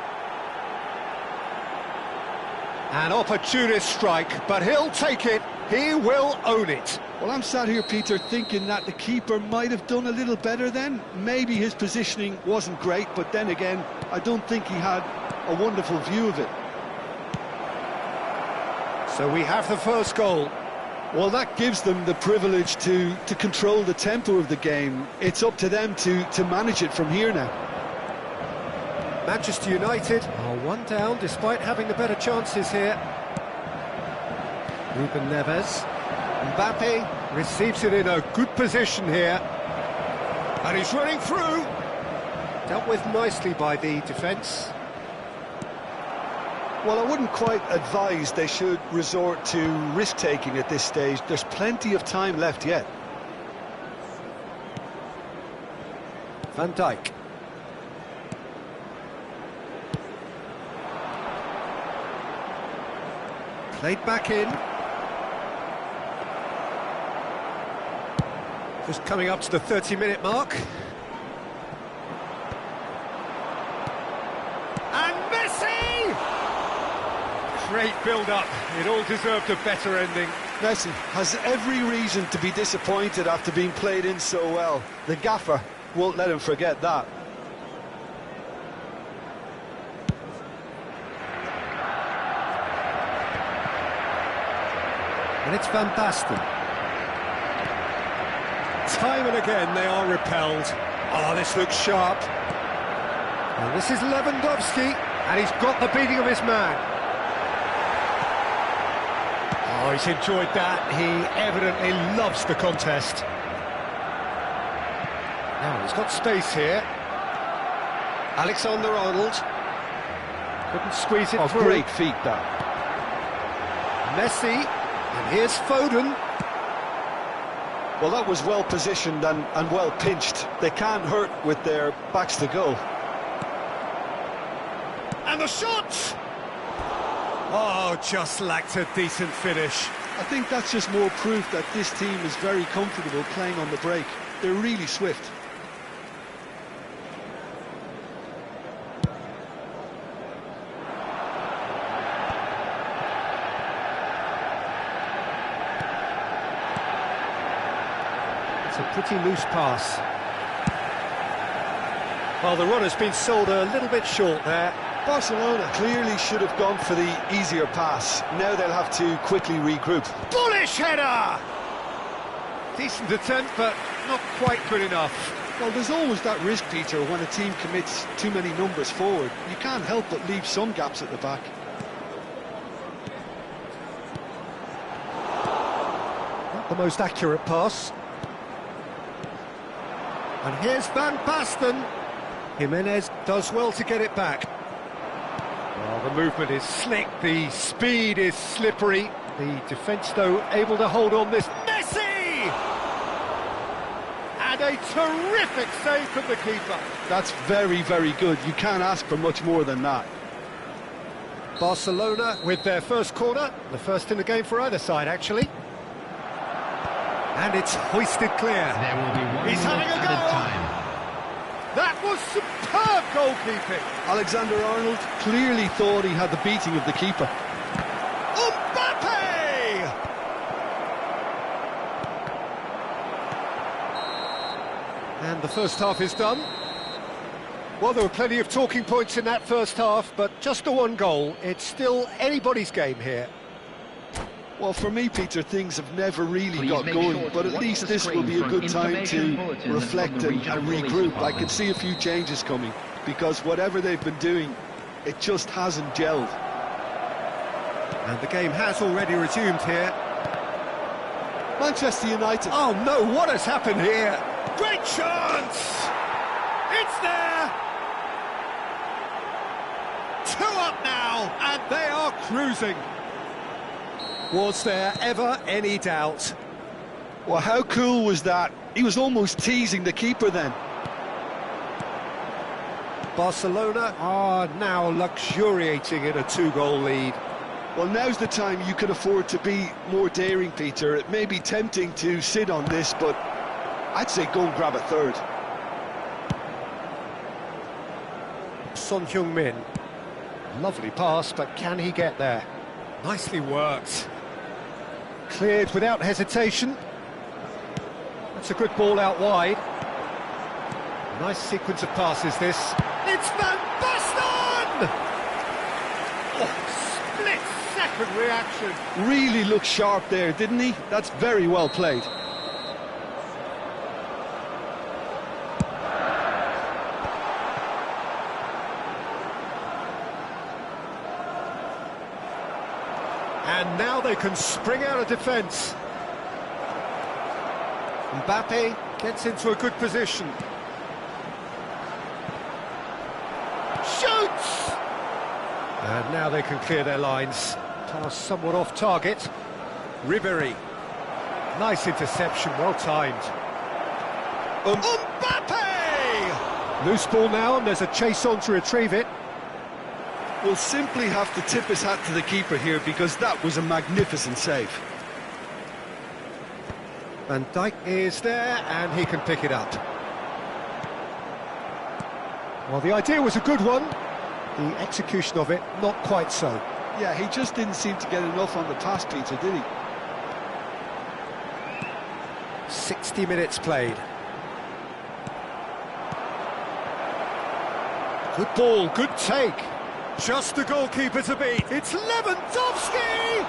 An opportunist strike, but he'll take it. He will own it. Well, I'm sat here, Peter, thinking that the keeper might have done a little better then. Maybe his positioning wasn't great, but then again, I don't think he had a wonderful view of it. So we have the first goal. Well, that gives them the privilege to control the tempo of the game. It's up to them to manage it from here now. Manchester United are one down despite having the better chances here. Ruben Neves. Mbappe receives it in a good position here. And he's running through. Dealt with nicely by the defence. Well, I wouldn't quite advise they should resort to risk-taking at this stage. There's plenty of time left yet. Van Dijk. Played back in. Just coming up to the 30-minute mark. And Messi! Great build-up. It all deserved a better ending. Messi has every reason to be disappointed after being played in so well. The gaffer won't let him forget that. And it's Van Basten. Time and again they are repelled. Oh, this looks sharp. And this is Lewandowski, and he's got the beating of his man. Oh, he's enjoyed that. He evidently loves the contest. Now, he's got space here. Alexander-Arnold. Couldn't squeeze it through. Great feat, that. Messi. And here's Foden. Well, that was well positioned and well pinched. They can't hurt with their backs to goal. And the shot! Oh, just lacked a decent finish. I think that's just more proof that this team is very comfortable playing on the break. They're really swift. It's a pretty loose pass. Well, the run has been sold a little bit short there. Barcelona clearly should have gone for the easier pass. Now they'll have to quickly regroup. Bullish header! Decent attempt, but not quite good enough. Well, there's always that risk, Peter, when a team commits too many numbers forward. You can't help but leave some gaps at the back. Not the most accurate pass. And here's Van Basten. Jimenez does well to get it back. Well, the movement is slick, the speed is slippery. The defence, though, able to hold on this. Messi! And a terrific save from the keeper. That's very, very good. You can't ask for much more than that. Barcelona with their first corner, the first in the game for either side, actually. And it's hoisted clear. There will be one He's having a added go. time. That was superb goalkeeping. Alexander-Arnold clearly thought he had the beating of the keeper. Mbappe! And the first half is done. Well, there were plenty of talking points in that first half, but just the one goal. It's still anybody's game here. Well, for me, Peter, things have never really Please got make going, sure to but at watch least the this will screen be a for good time information to bulletin reflect from the and regional police regroup. I department. can see a few changes coming, because whatever they've been doing, it just hasn't gelled. And the game has already resumed here. Manchester United. Oh no, what has happened here? Great chance! It's there! 2 up now, and they are cruising. Was there ever any doubt? Well, how cool was that? He was almost teasing the keeper then. Barcelona are now luxuriating in a 2-goal lead. Well, now's the time you can afford to be more daring, Peter. It may be tempting to sit on this, but I'd say go and grab a third. Son Heung-min. Lovely pass, but can he get there? Nicely worked. Cleared without hesitation. That's a good ball out wide. Nice sequence of passes, this. It's Van Basten! Oh, split-second reaction. Really looked sharp there, didn't he? That's very well played. And now they can spring out of defence. Mbappe gets into a good position. Shoots! And now they can clear their lines. Pass somewhat off target. Ribéry. Nice interception, well timed. Mbappe! Loose ball now, and there's a chase on to retrieve it. We'll simply have to tip his hat to the keeper here, because that was a magnificent save. Van Dijk is there, and he can pick it up. Well, the idea was a good one. The execution of it, not quite so. Yeah, he just didn't seem to get enough on the pass, Peter, did he? 60 minutes played. Good ball, good take. Just the goalkeeper to beat. It's Lewandowski!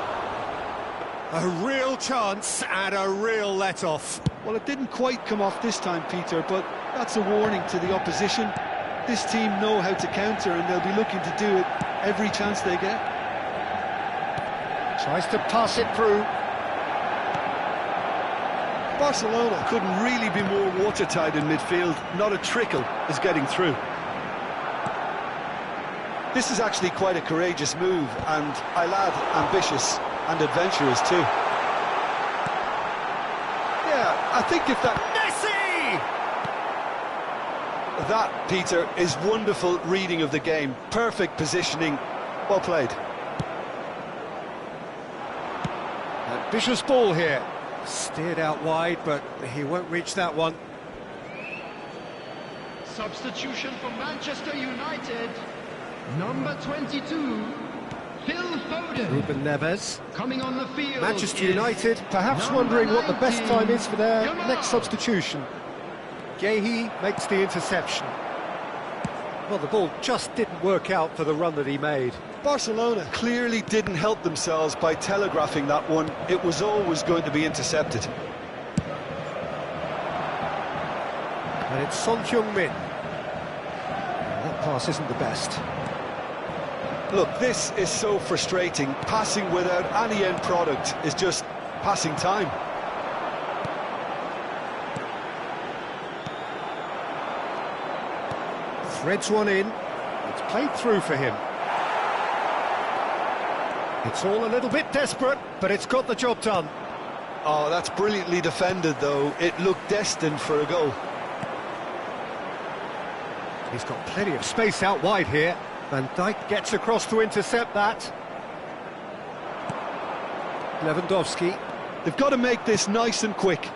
A real chance and a real let-off. Well, it didn't quite come off this time, Peter, but that's a warning to the opposition. This team know how to counter, and they'll be looking to do it every chance they get. Tries to pass it through. Barcelona couldn't really be more watertight in midfield. Not a trickle is getting through. This is actually quite a courageous move, and I'll add ambitious and adventurous too. Yeah, I think if that... Messi! That, Peter, is wonderful reading of the game. Perfect positioning. Well played. Ambitious ball here. Steered out wide, but he won't reach that one. Substitution for Manchester United. Number 22, Phil Foden. Ruben Neves. Coming on the field. Manchester is United perhaps number wondering what the best 19, time is for their Yamal. next substitution. Gehi makes the interception. Well, the ball just didn't work out for the run that he made. Barcelona clearly didn't help themselves by telegraphing that one. It was always going to be intercepted. And it's Son Heung-min. That pass isn't the best. Look, this is so frustrating. Passing without any end product is just passing time. Threads one in. It's played through for him. It's all a little bit desperate, but it's got the job done. Oh, that's brilliantly defended, though. It looked destined for a goal. He's got plenty of space out wide here. Van Dijk gets across to intercept that. Lewandowski. They've got to make this nice and quick.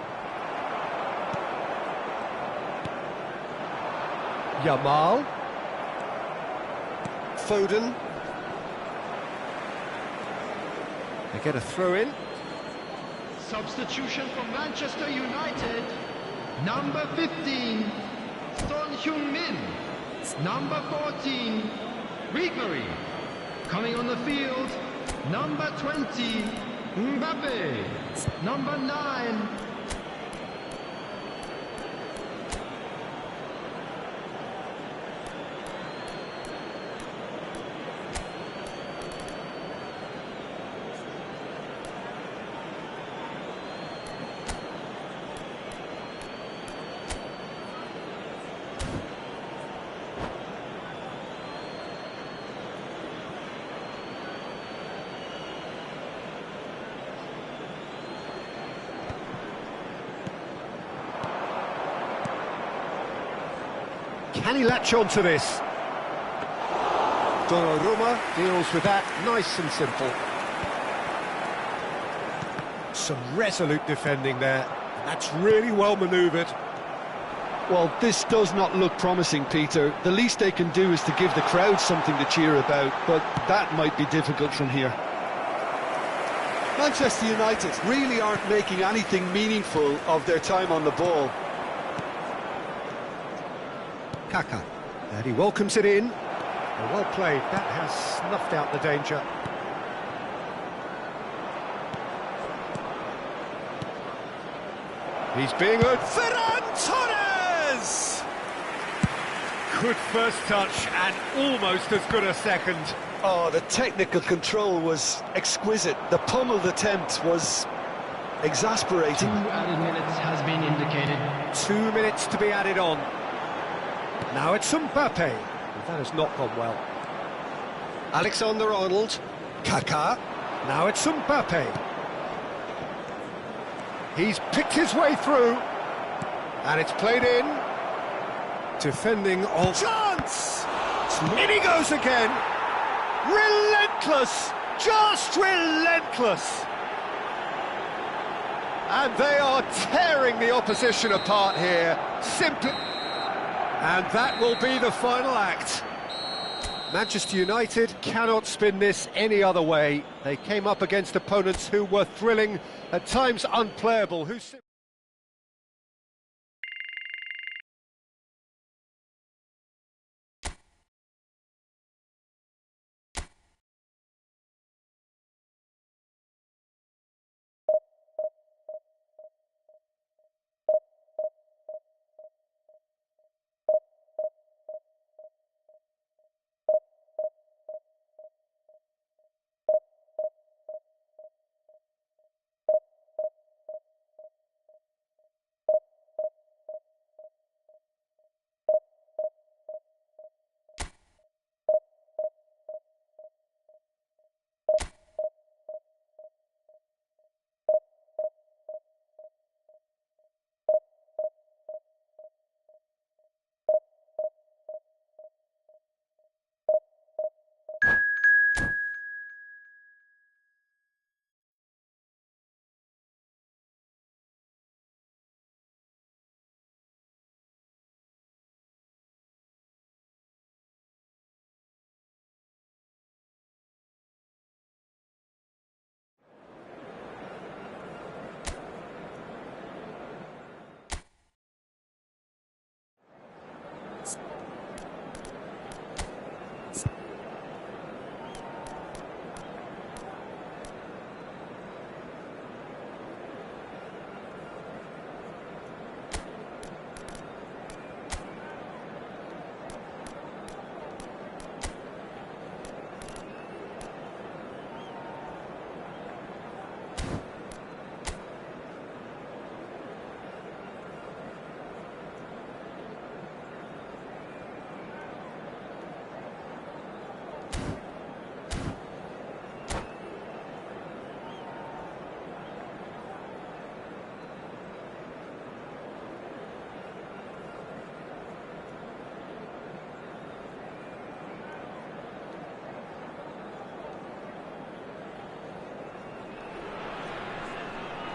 Yamal. Foden. They get a throw in. Substitution for Manchester United. Number 15, Son Heung-min. Number 14, Ribery. Coming on the field, number 20, Mbappe. Number 9. Can he latch on to this? Donnarumma deals with that nice and simple. Some resolute defending there. That's really well manoeuvred. Well, this does not look promising, Peter. The least they can do is to give the crowd something to cheer about, but that might be difficult from here. Manchester United really aren't making anything meaningful of their time on the ball. Kaka, and he welcomes it in. Well played, that has snuffed out the danger. He's being heard. Ferran Torres! Good first touch and almost as good a second. Oh, the technical control was exquisite. The pummeled attempt was exasperating. 2 added minutes has been indicated. 2 minutes to be added on. Now it's Mbappe. That has not gone well. Alexander-Arnold. Kaka. Now it's Mbappe. He's picked his way through. And it's played in. Defending on... Chance! In he goes again. Relentless. Just relentless. And they are tearing the opposition apart here. Simply... And that will be the final act. Manchester United cannot spin this any other way. They came up against opponents who were thrilling, at times unplayable, who...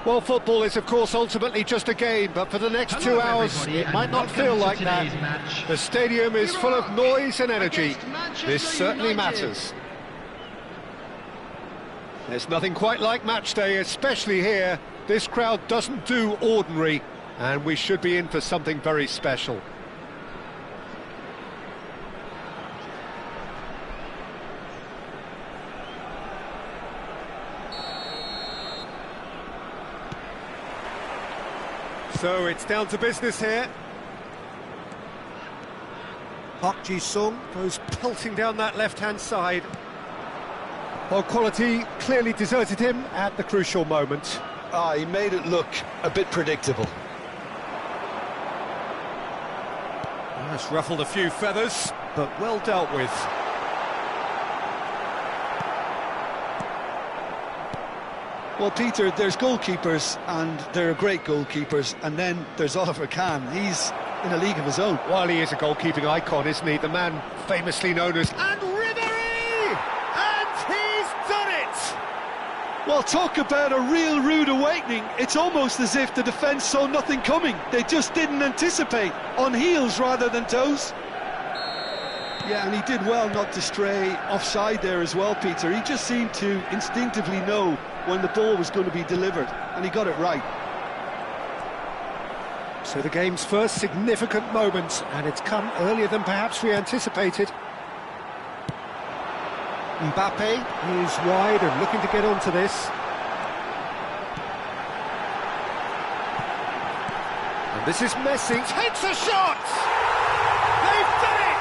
Well, football is, of course, ultimately just a game, but for the next Hello, 2 hours, everybody, it and might not welcome feel to like that. today's match. The stadium is full of noise and energy. Against Manchester This certainly United. matters. There's nothing quite like match day, especially here. This crowd doesn't do ordinary, and we should be in for something very special. So it's down to business here. Park Ji-sung goes pelting down that left-hand side. Well, quality clearly deserted him at the crucial moment. He made it look a bit predictable. That's ruffled a few feathers, but well dealt with. Well, Peter, there's goalkeepers, and there are great goalkeepers, and then there's Oliver Kahn. He's in a league of his own. Well, he is a goalkeeping icon, isn't he? The man famously known as... And Ribery! And he's done it! Well, talk about a real rude awakening. It's almost as if the defence saw nothing coming. They just didn't anticipate, on heels rather than toes. Yeah, and he did well not to stray offside there as well, Peter. He just seemed to instinctively know when the ball was going to be delivered, and he got it right. So the game's first significant moment, and it's come earlier than perhaps we anticipated. Mbappe is wide and looking to get onto this. And this is Messi, takes a shot! They've done it!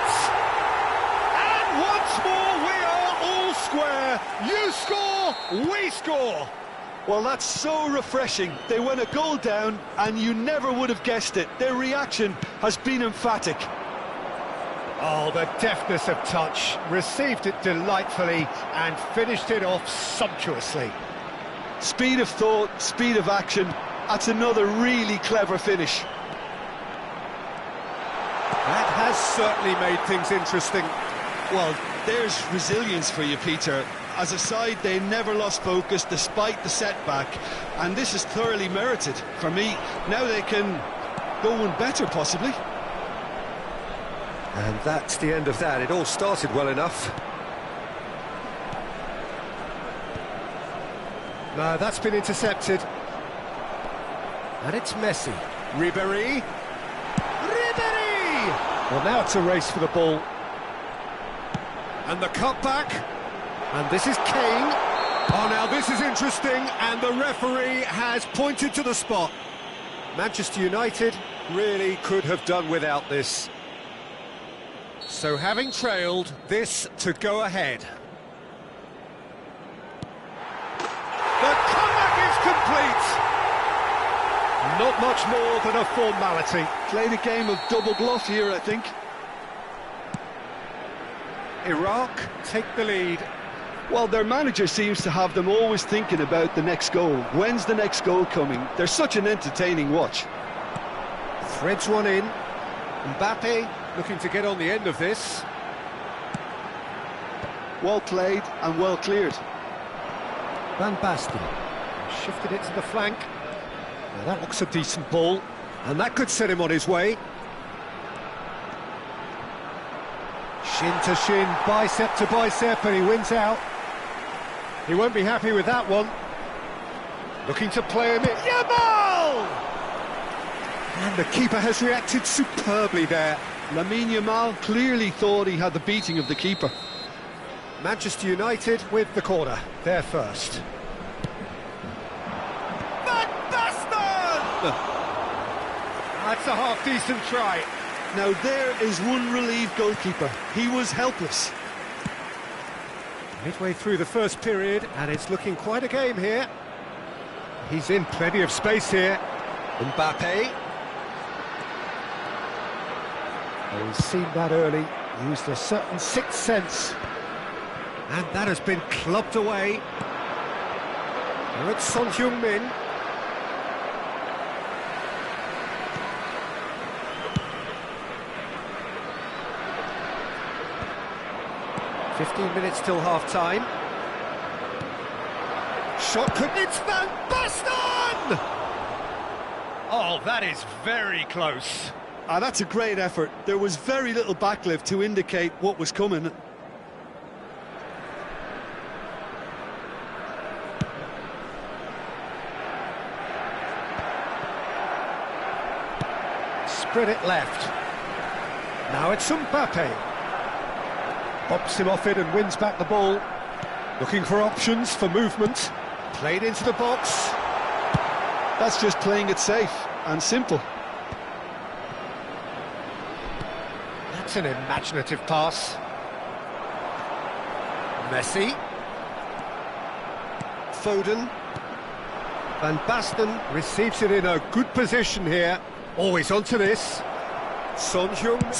And once more we are all square. You score, we score! Well, that's so refreshing. They went a goal down, and you never would have guessed it. Their reaction has been emphatic. Oh, the deftness of touch, received it delightfully and finished it off sumptuously. Speed of thought, speed of action. That's another really clever finish. That has certainly made things interesting. Well, there's resilience for you, Peter. As a side, they never lost focus despite the setback, and this is thoroughly merited. For me, now they can go one better, possibly. And that's the end of that. It all started well enough. No, that's been intercepted. And it's Messi. Ribery. Ribery! Well, now it's a race for the ball. And the cutback. And this is Kane. Oh, now this is interesting. And the referee has pointed to the spot. Manchester United really could have done without this. So having trailed, this to go ahead. The comeback is complete! Not much more than a formality. Played a game of double bluff here, I think. Iraq take the lead. Well, their manager seems to have them always thinking about the next goal. When's the next goal coming? They're such an entertaining watch. Threads one in. Mbappe looking to get on the end of this. Well played and well cleared. Van Basten shifted it to the flank. Now that looks a decent ball, and that could set him on his way. Shin to shin, bicep to bicep, and he wins out. He won't be happy with that one. Looking to play him in. Yamal! And the keeper has reacted superbly there. Lamine Yamal clearly thought he had the beating of the keeper. Manchester United with the corner, there first. Van Basten! That's a half-decent try. Now there is one relieved goalkeeper. He was helpless. Midway through the first period, and it's looking quite a game here. He's in plenty of space here. Mbappe. Oh, he's seen that early, used a certain sixth sense. And that has been clubbed away. Now it's Son Heung-min. ...15 minutes till half-time. Shot could... It's Van Basten! Oh, that is very close. Ah, that's a great effort. There was very little backlift to indicate what was coming. Spread it left. Now it's Mbappe. Bops him off it and wins back the ball. Looking for options for movement. Played into the box. That's just playing it safe and simple. That's an imaginative pass. Messi. Foden. Van Basten receives it in a good position here. Always onto this. Son Heung-min!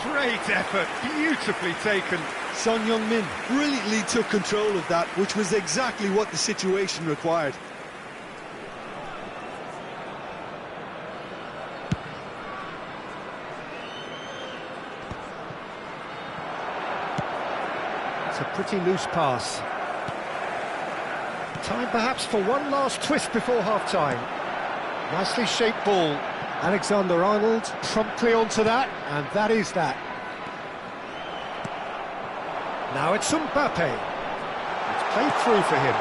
Great effort, beautifully taken. Son Heung-min brilliantly took control of that, which was exactly what the situation required. It's a pretty loose pass. Time perhaps for one last twist before half-time. Nicely shaped ball. Alexander-Arnold promptly onto that, and that is that. Now it's Mbappe. It's played through for him.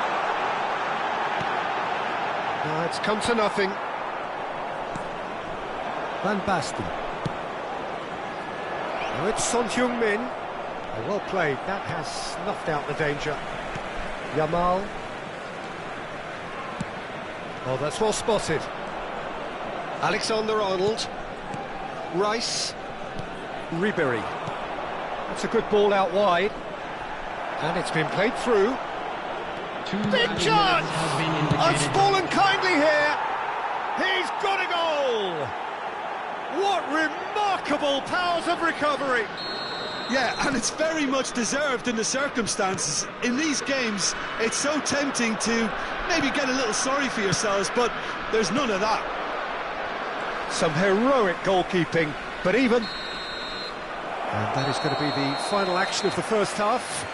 Now it's come to nothing. Van Basten. Now it's Son Heung-min. Well played. That has snuffed out the danger. Yamal. Oh, that's well spotted. Alexander-Arnold. Rice. Ribery. That's a good ball out wide. And it's been played through. Big chance! Has fallen kindly here. He's got a goal! What remarkable powers of recovery! Yeah, and it's very much deserved in the circumstances. In these games, it's so tempting to maybe get a little sorry for yourselves, but there's none of that. Some heroic goalkeeping, but even... And that is going to be the final action of the first half.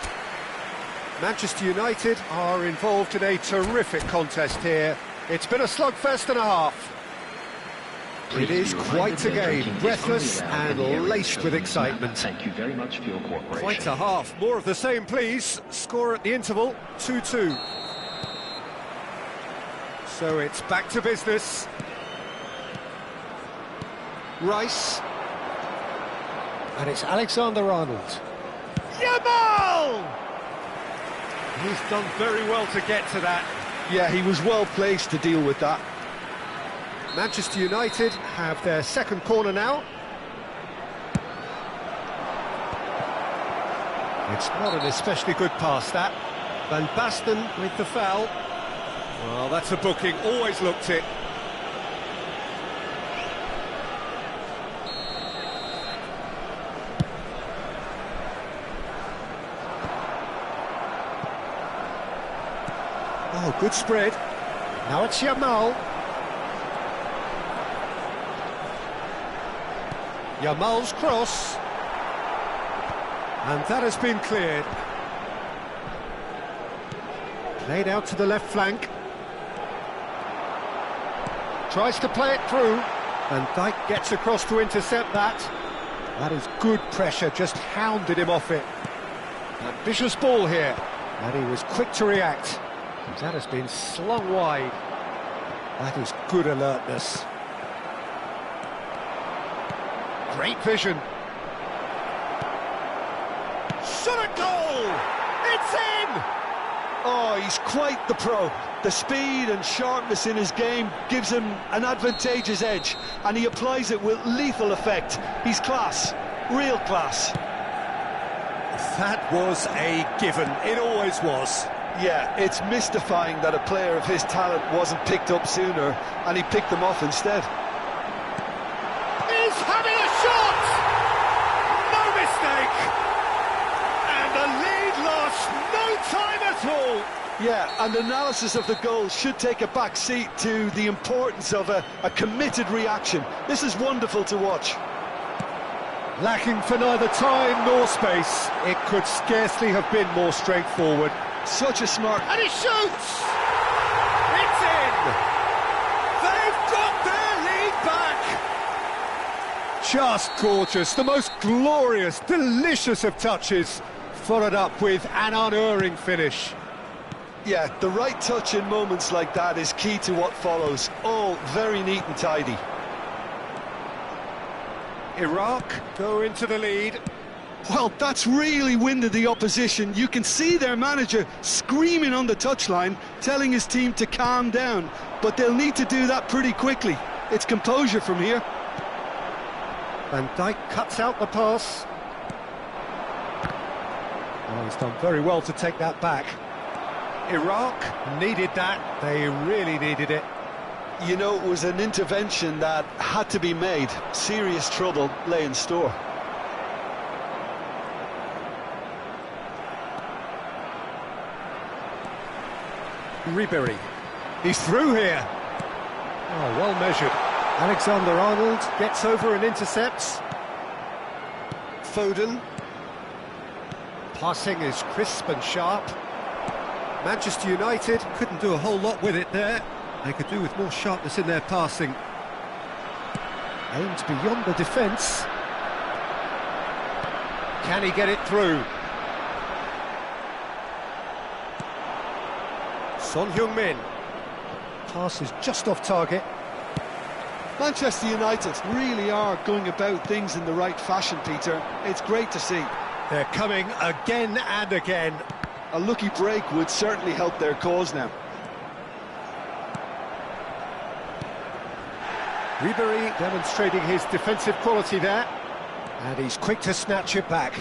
Manchester United are involved in a terrific contest here. It's been a slugfest and a half. It is quite a game, breathless and laced with excitement. Thank you very much for your cooperation. Quite a half. More of the same, please. Score at the interval, 2-2. So it's back to business. Rice. And it's Alexander-Arnold. Yamal! He's done very well to get to that. Yeah, he was well placed to deal with that. Manchester United have their second corner now. It's not an especially good pass, that. Van Basten with the foul. Well, that's a booking, always looked it. Oh, good spread. Now it's Yamal. Yamal's cross. And that has been cleared. Played out to the left flank. Tries to play it through. And Dijk gets across to intercept that. That is good pressure, just hounded him off it. Ambitious ball here. And he was quick to react. That has been slung wide. That is good alertness. Great vision. Shot at goal! It's in! Oh, he's quite the pro. The speed and sharpness in his game gives him an advantageous edge, and he applies it with lethal effect. He's class, real class. That was a given. It always was. Yeah, it's mystifying that a player of his talent wasn't picked up sooner, and he picked them off instead. He's having a shot! No mistake! And the lead lost no time at all! Yeah, and analysis of the goal should take a back seat to the importance of a committed reaction. This is wonderful to watch. Lacking for neither time nor space. It could scarcely have been more straightforward. Such a smart... And he shoots! It's in! They've got their lead back! Just gorgeous, the most glorious, delicious of touches, followed up with an unerring finish. Yeah, the right touch in moments like that is key to what follows. All very neat and tidy. Iraq go into the lead. Well, that's really winded the opposition. You can see their manager screaming on the touchline, telling his team to calm down. But they'll need to do that pretty quickly. It's composure from here. Van Dijk cuts out the pass. Oh, he's done very well to take that back. Iraq needed that. They really needed it. You know, it was an intervention that had to be made. Serious trouble lay in store. Ribery. He's through here. Oh, well measured. Alexander-Arnold gets over and intercepts. Foden. Passing is crisp and sharp. Manchester United couldn't do a whole lot with it there. They could do with more sharpness in their passing. Aimed beyond the defence. Can he get it through? Son Heung-min. Pass is just off target. Manchester United really are going about things in the right fashion, Peter. It's great to see. They're coming again and again. A lucky break would certainly help their cause now. Ribery demonstrating his defensive quality there. And he's quick to snatch it back.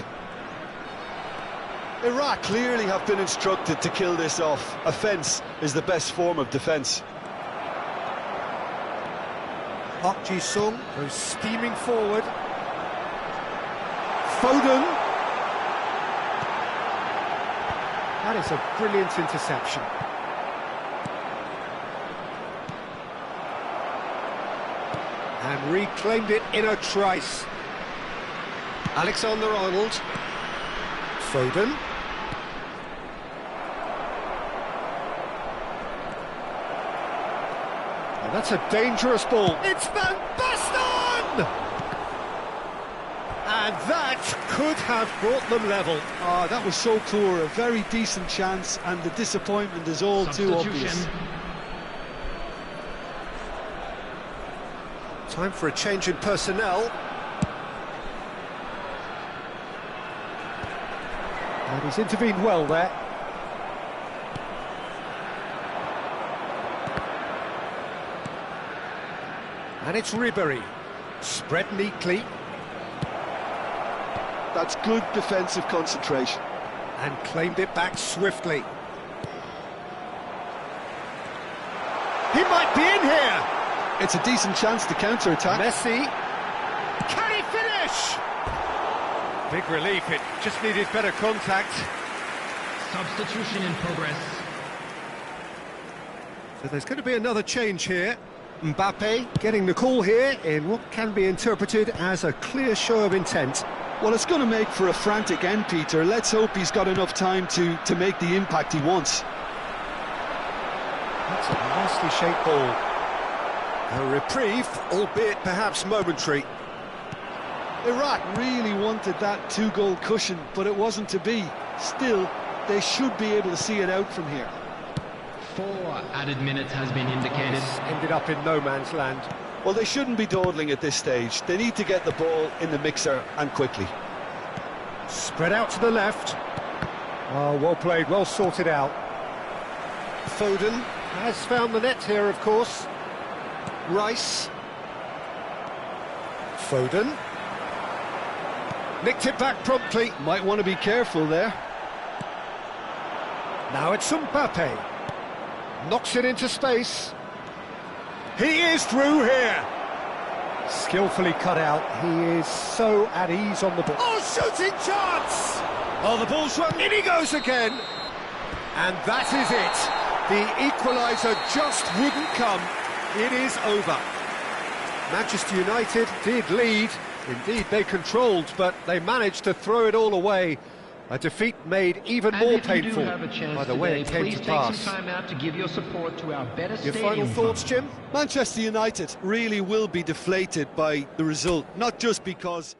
Iraq clearly have been instructed to kill this off. Offence is the best form of defence. Park Ji-sung goes steaming forward. Foden. That is a brilliant interception. And reclaimed it in a trice. Alexander-Arnold. Foden. And that's a dangerous ball. It's Van Basten! And that could have brought them level. Ah, that was so poor. A very decent chance, and the disappointment is all too obvious. Time for a change in personnel. And he's intervened well there. And it's Ribery. Spread neatly. That's good defensive concentration. And claimed it back swiftly. He might be in here! It's a decent chance to counter-attack. Messi. Can he finish? Big relief, it just needed better contact. Substitution in progress. So there's going to be another change here. Mbappe getting the call here in what can be interpreted as a clear show of intent. Well, it's going to make for a frantic end, Peter. Let's hope he's got enough time to make the impact he wants. That's a nicely shaped ball. A reprieve, albeit perhaps momentary. Iraq really wanted that two-goal cushion, but it wasn't to be. Still, they should be able to see it out from here. 4 added minutes has been indicated. Ended up in no man's land. Well, they shouldn't be dawdling at this stage. They need to get the ball in the mixer, and quickly. Spread out to the left. Oh, well played, well sorted out. Foden has found the net here, of course. Rice. Foden. Nicked it back promptly. Might want to be careful there. Now it's Mbappe. Knocks it into space. He is through here. Skillfully cut out. He is so at ease on the ball. Oh, shooting chance! Oh, the ball's run. In he goes again. And that is it. The equaliser just wouldn't come. It is over. Manchester United did lead, Indeed, they controlled, but they managed to throw it all away. A defeat made even more painful by the way it came to pass. Please take some time out to give your support to our better Your stadium final thoughts, fund. Jim? Manchester United really will be deflated by the result, not just because...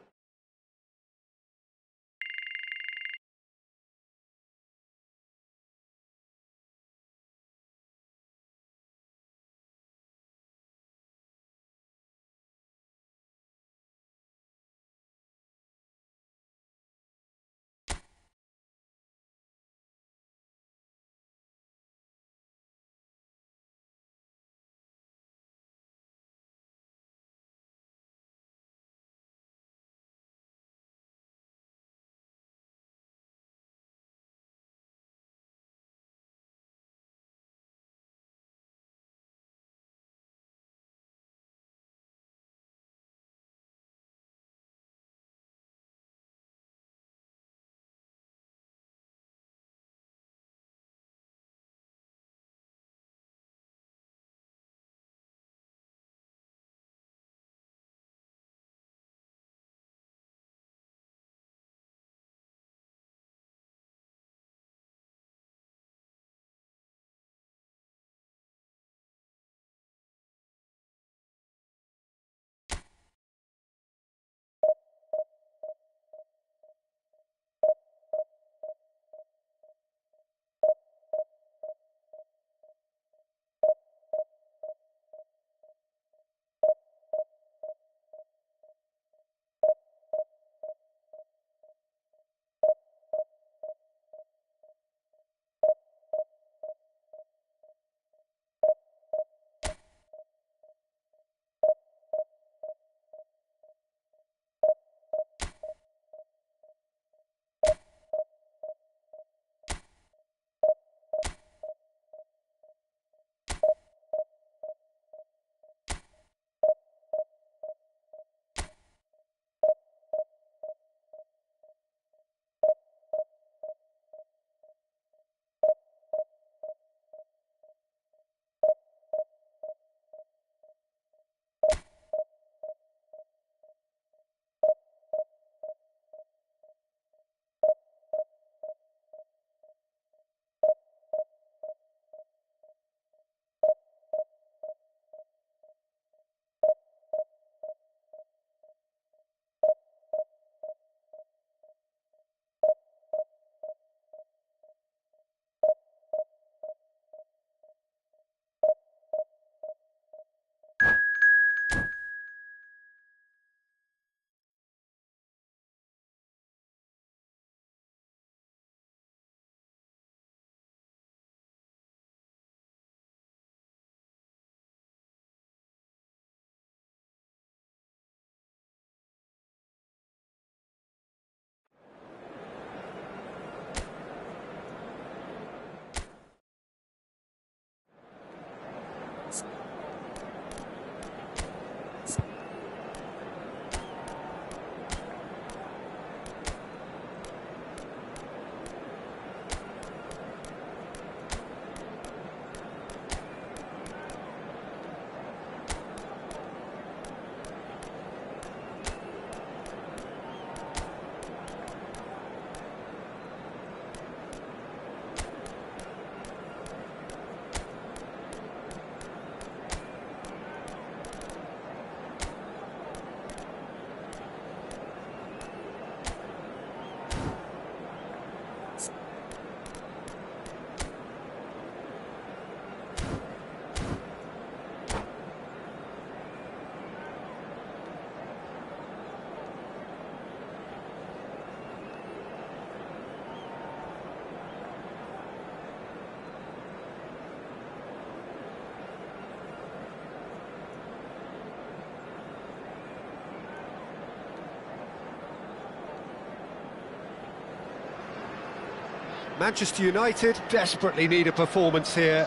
Manchester United desperately need a performance here.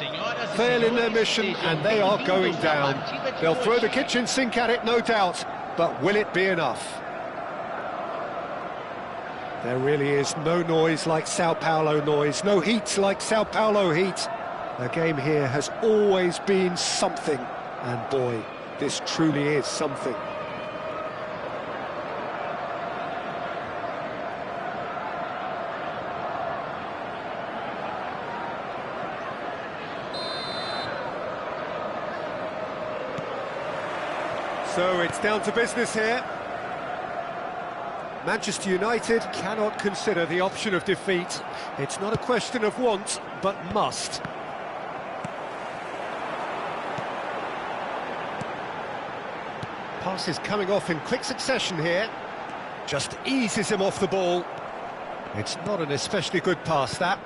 Fail in their mission and they are going down. They'll throw the kitchen sink at it, no doubt, but will it be enough? There really is no noise like Sao Paulo noise, no heat like Sao Paulo heat. The game here has always been something, and boy, this truly is something. So it's down to business here. Manchester United cannot consider the option of defeat. It's not a question of want, but must. Passes coming off in quick succession here. Just eases him off the ball. It's not an especially good pass, that.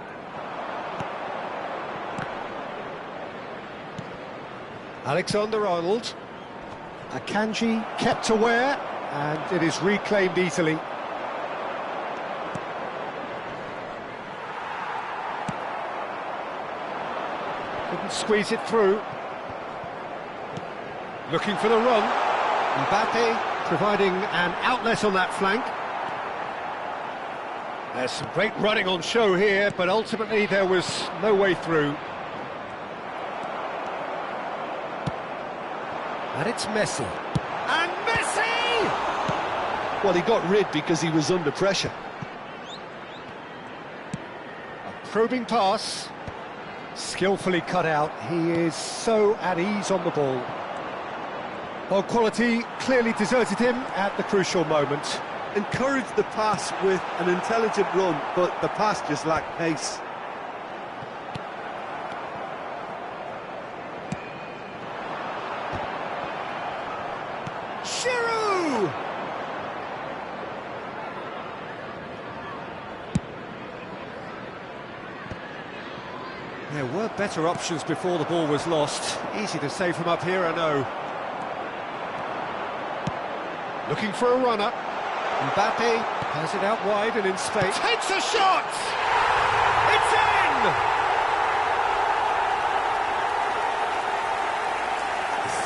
Alexander-Arnold. Akanji kept aware, and it is reclaimed easily. Couldn't squeeze it through. Looking for the run. Mbappe providing an outlet on that flank. There's some great running on show here, but ultimately there was no way through. And it's Messi. And Messi! Well, he got rid because he was under pressure. A probing pass. Skillfully cut out. He is so at ease on the ball. Well, quality clearly deserted him at the crucial moment. Encouraged the pass with an intelligent run, but the pass just lacked pace. Giroud! There were better options before the ball was lost. Easy to say from up here, I know. Looking for a runner. Mbappe has it out wide and in space. Takes a shot! It's in!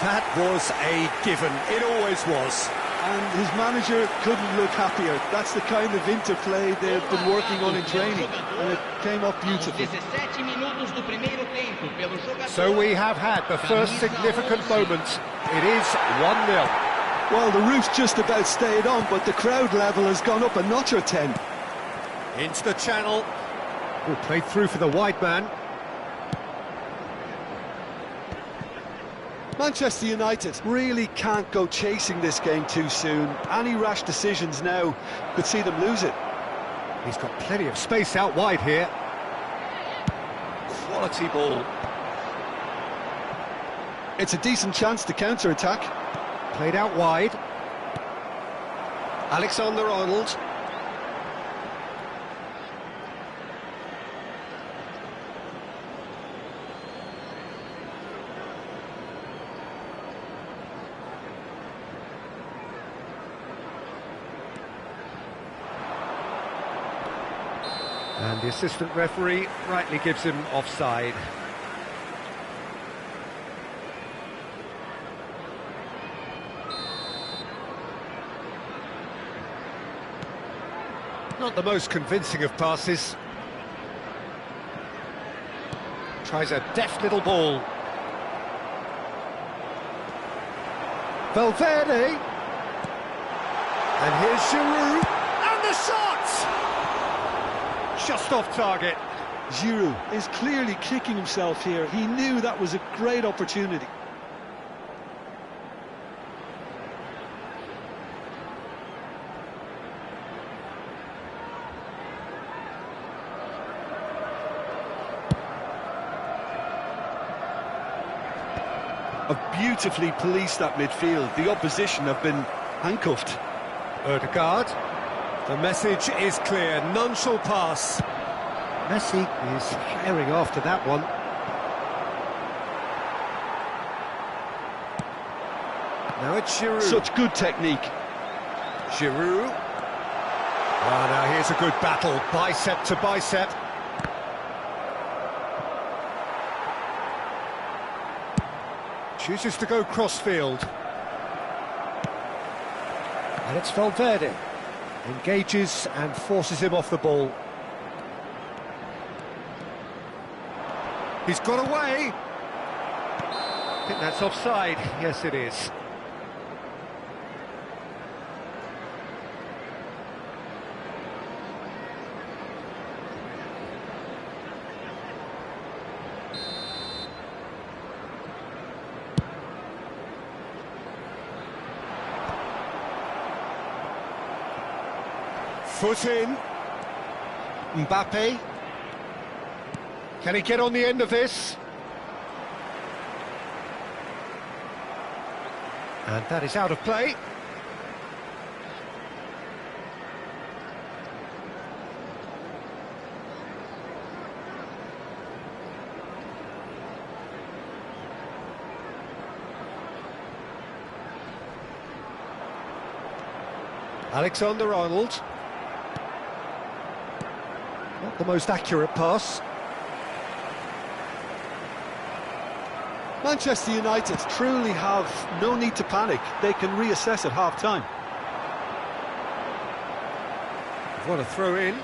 That was a given. It always was. And his manager couldn't look happier. That's the kind of interplay they've been working on in training, and it came off beautifully. So we have had the first significant moment. It is 1-0. Well, the roof's just about stayed on, but the crowd level has gone up a notch or 10. Into the channel. Oh, played through for the wide man. Manchester United really can't go chasing this game too soon. Any rash decisions now could see them lose it. He's got plenty of space out wide here. Quality ball. It's a decent chance to counter-attack. Played out wide. Alexander-Arnold. And the assistant referee rightly gives him offside. Not the most convincing of passes. Tries a deft little ball. Valverde. And here's Giroud. And the shot! Just off target. Giroud is clearly kicking himself here. He knew that was a great opportunity. Have beautifully policed that midfield. The opposition have been handcuffed. Erdegaard. The message is clear. None shall pass. Messi is firing after that one. Now it's Giroud. Such good technique. Giroud. Oh, now here's a good battle. Bicep to bicep. Chooses to go crossfield. And it's Valverde. Engages and forces him off the ball. He's got away. I think that's offside. Yes, it is. Foot in. Mbappe. Can he get on the end of this? And that is out of play. Alexander-Arnold. Not the most accurate pass. Manchester United truly have no need to panic. They can reassess at half-time. What a throw in.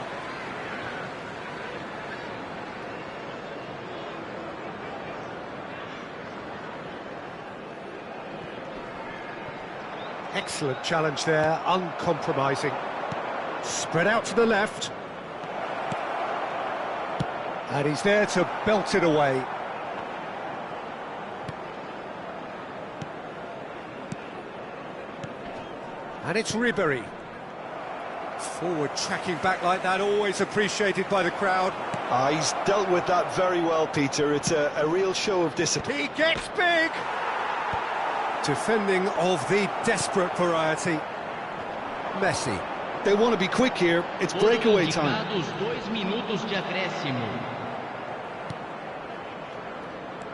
Excellent challenge there, uncompromising. Spread out to the left. And he's there to belt it away. And it's Ribery. Forward tracking back like that, always appreciated by the crowd. He's dealt with that very well, Peter. It's a real show of discipline. He gets big! Defending of the desperate variety. Messi. They want to be quick here. It's breakaway time. 2 minutos de acréscimo.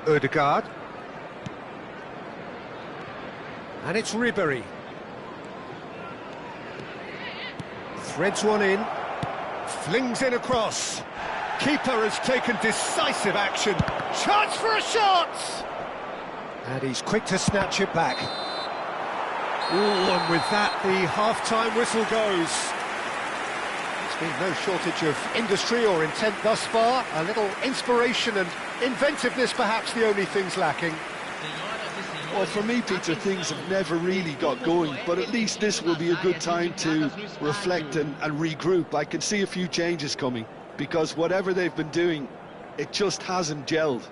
Odegaard. And it's Ribery. Threads one in. Flings in across. Keeper has taken decisive action. Chance for a shot! And he's quick to snatch it back. Ooh, and with that, the half-time whistle goes. There's been no shortage of industry or intent thus far. A little inspiration and inventiveness, perhaps the only things lacking. Well, for me, Peter, things have never really got going, but at least this will be a good time to reflect and regroup. I can see a few changes coming, because whatever they've been doing, it just hasn't gelled.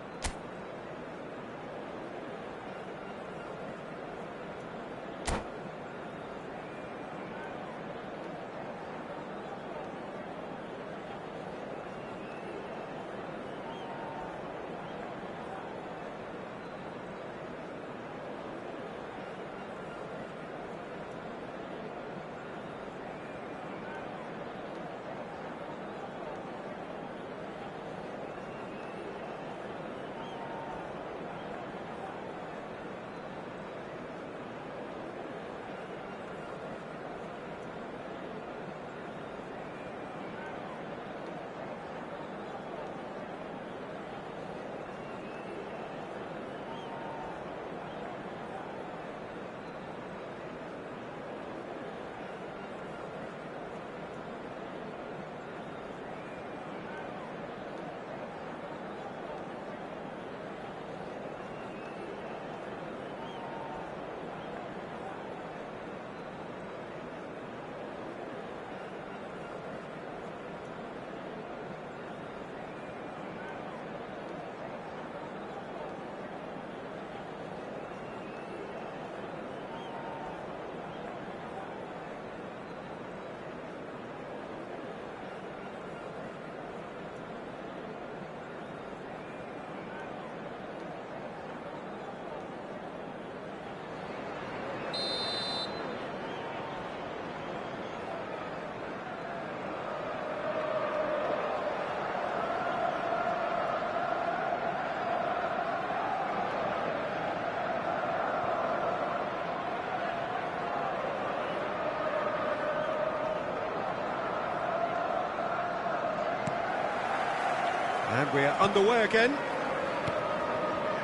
And we're underway again.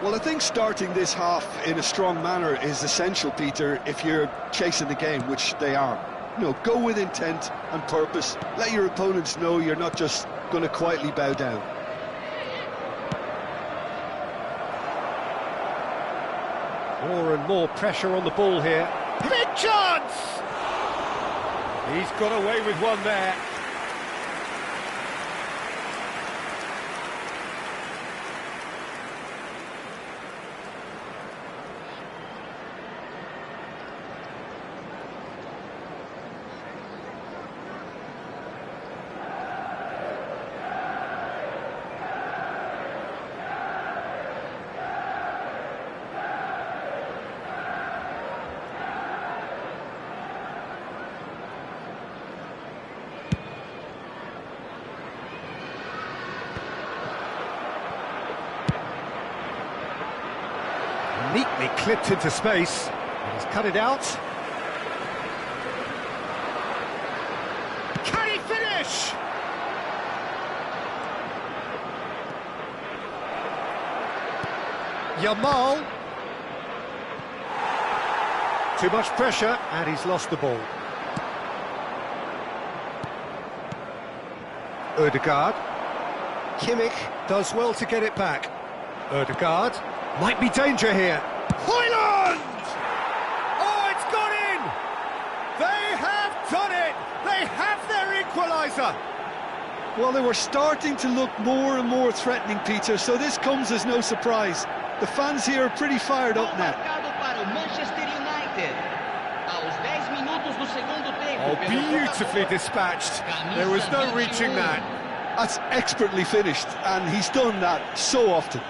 Well, I think starting this half in a strong manner is essential, Peter, if you're chasing the game, which they are. You know, go with intent and purpose. Let your opponents know you're not just going to quietly bow down. More and more pressure on the ball here. Big chance! He's got away with one there. Neatly clipped into space. He's cut it out. Can he finish? Yamal. Too much pressure, and he's lost the ball. Ødegaard. Kimmich does well to get it back. Ødegaard. Might be danger here. Højlund! Oh, it's gone in! They have done it! They have their equaliser! Well, they were starting to look more and more threatening, Peter, so this comes as no surprise. The fans here are pretty fired up now. Oh, beautifully dispatched. There was no reaching that. That's expertly finished, and he's done that so often.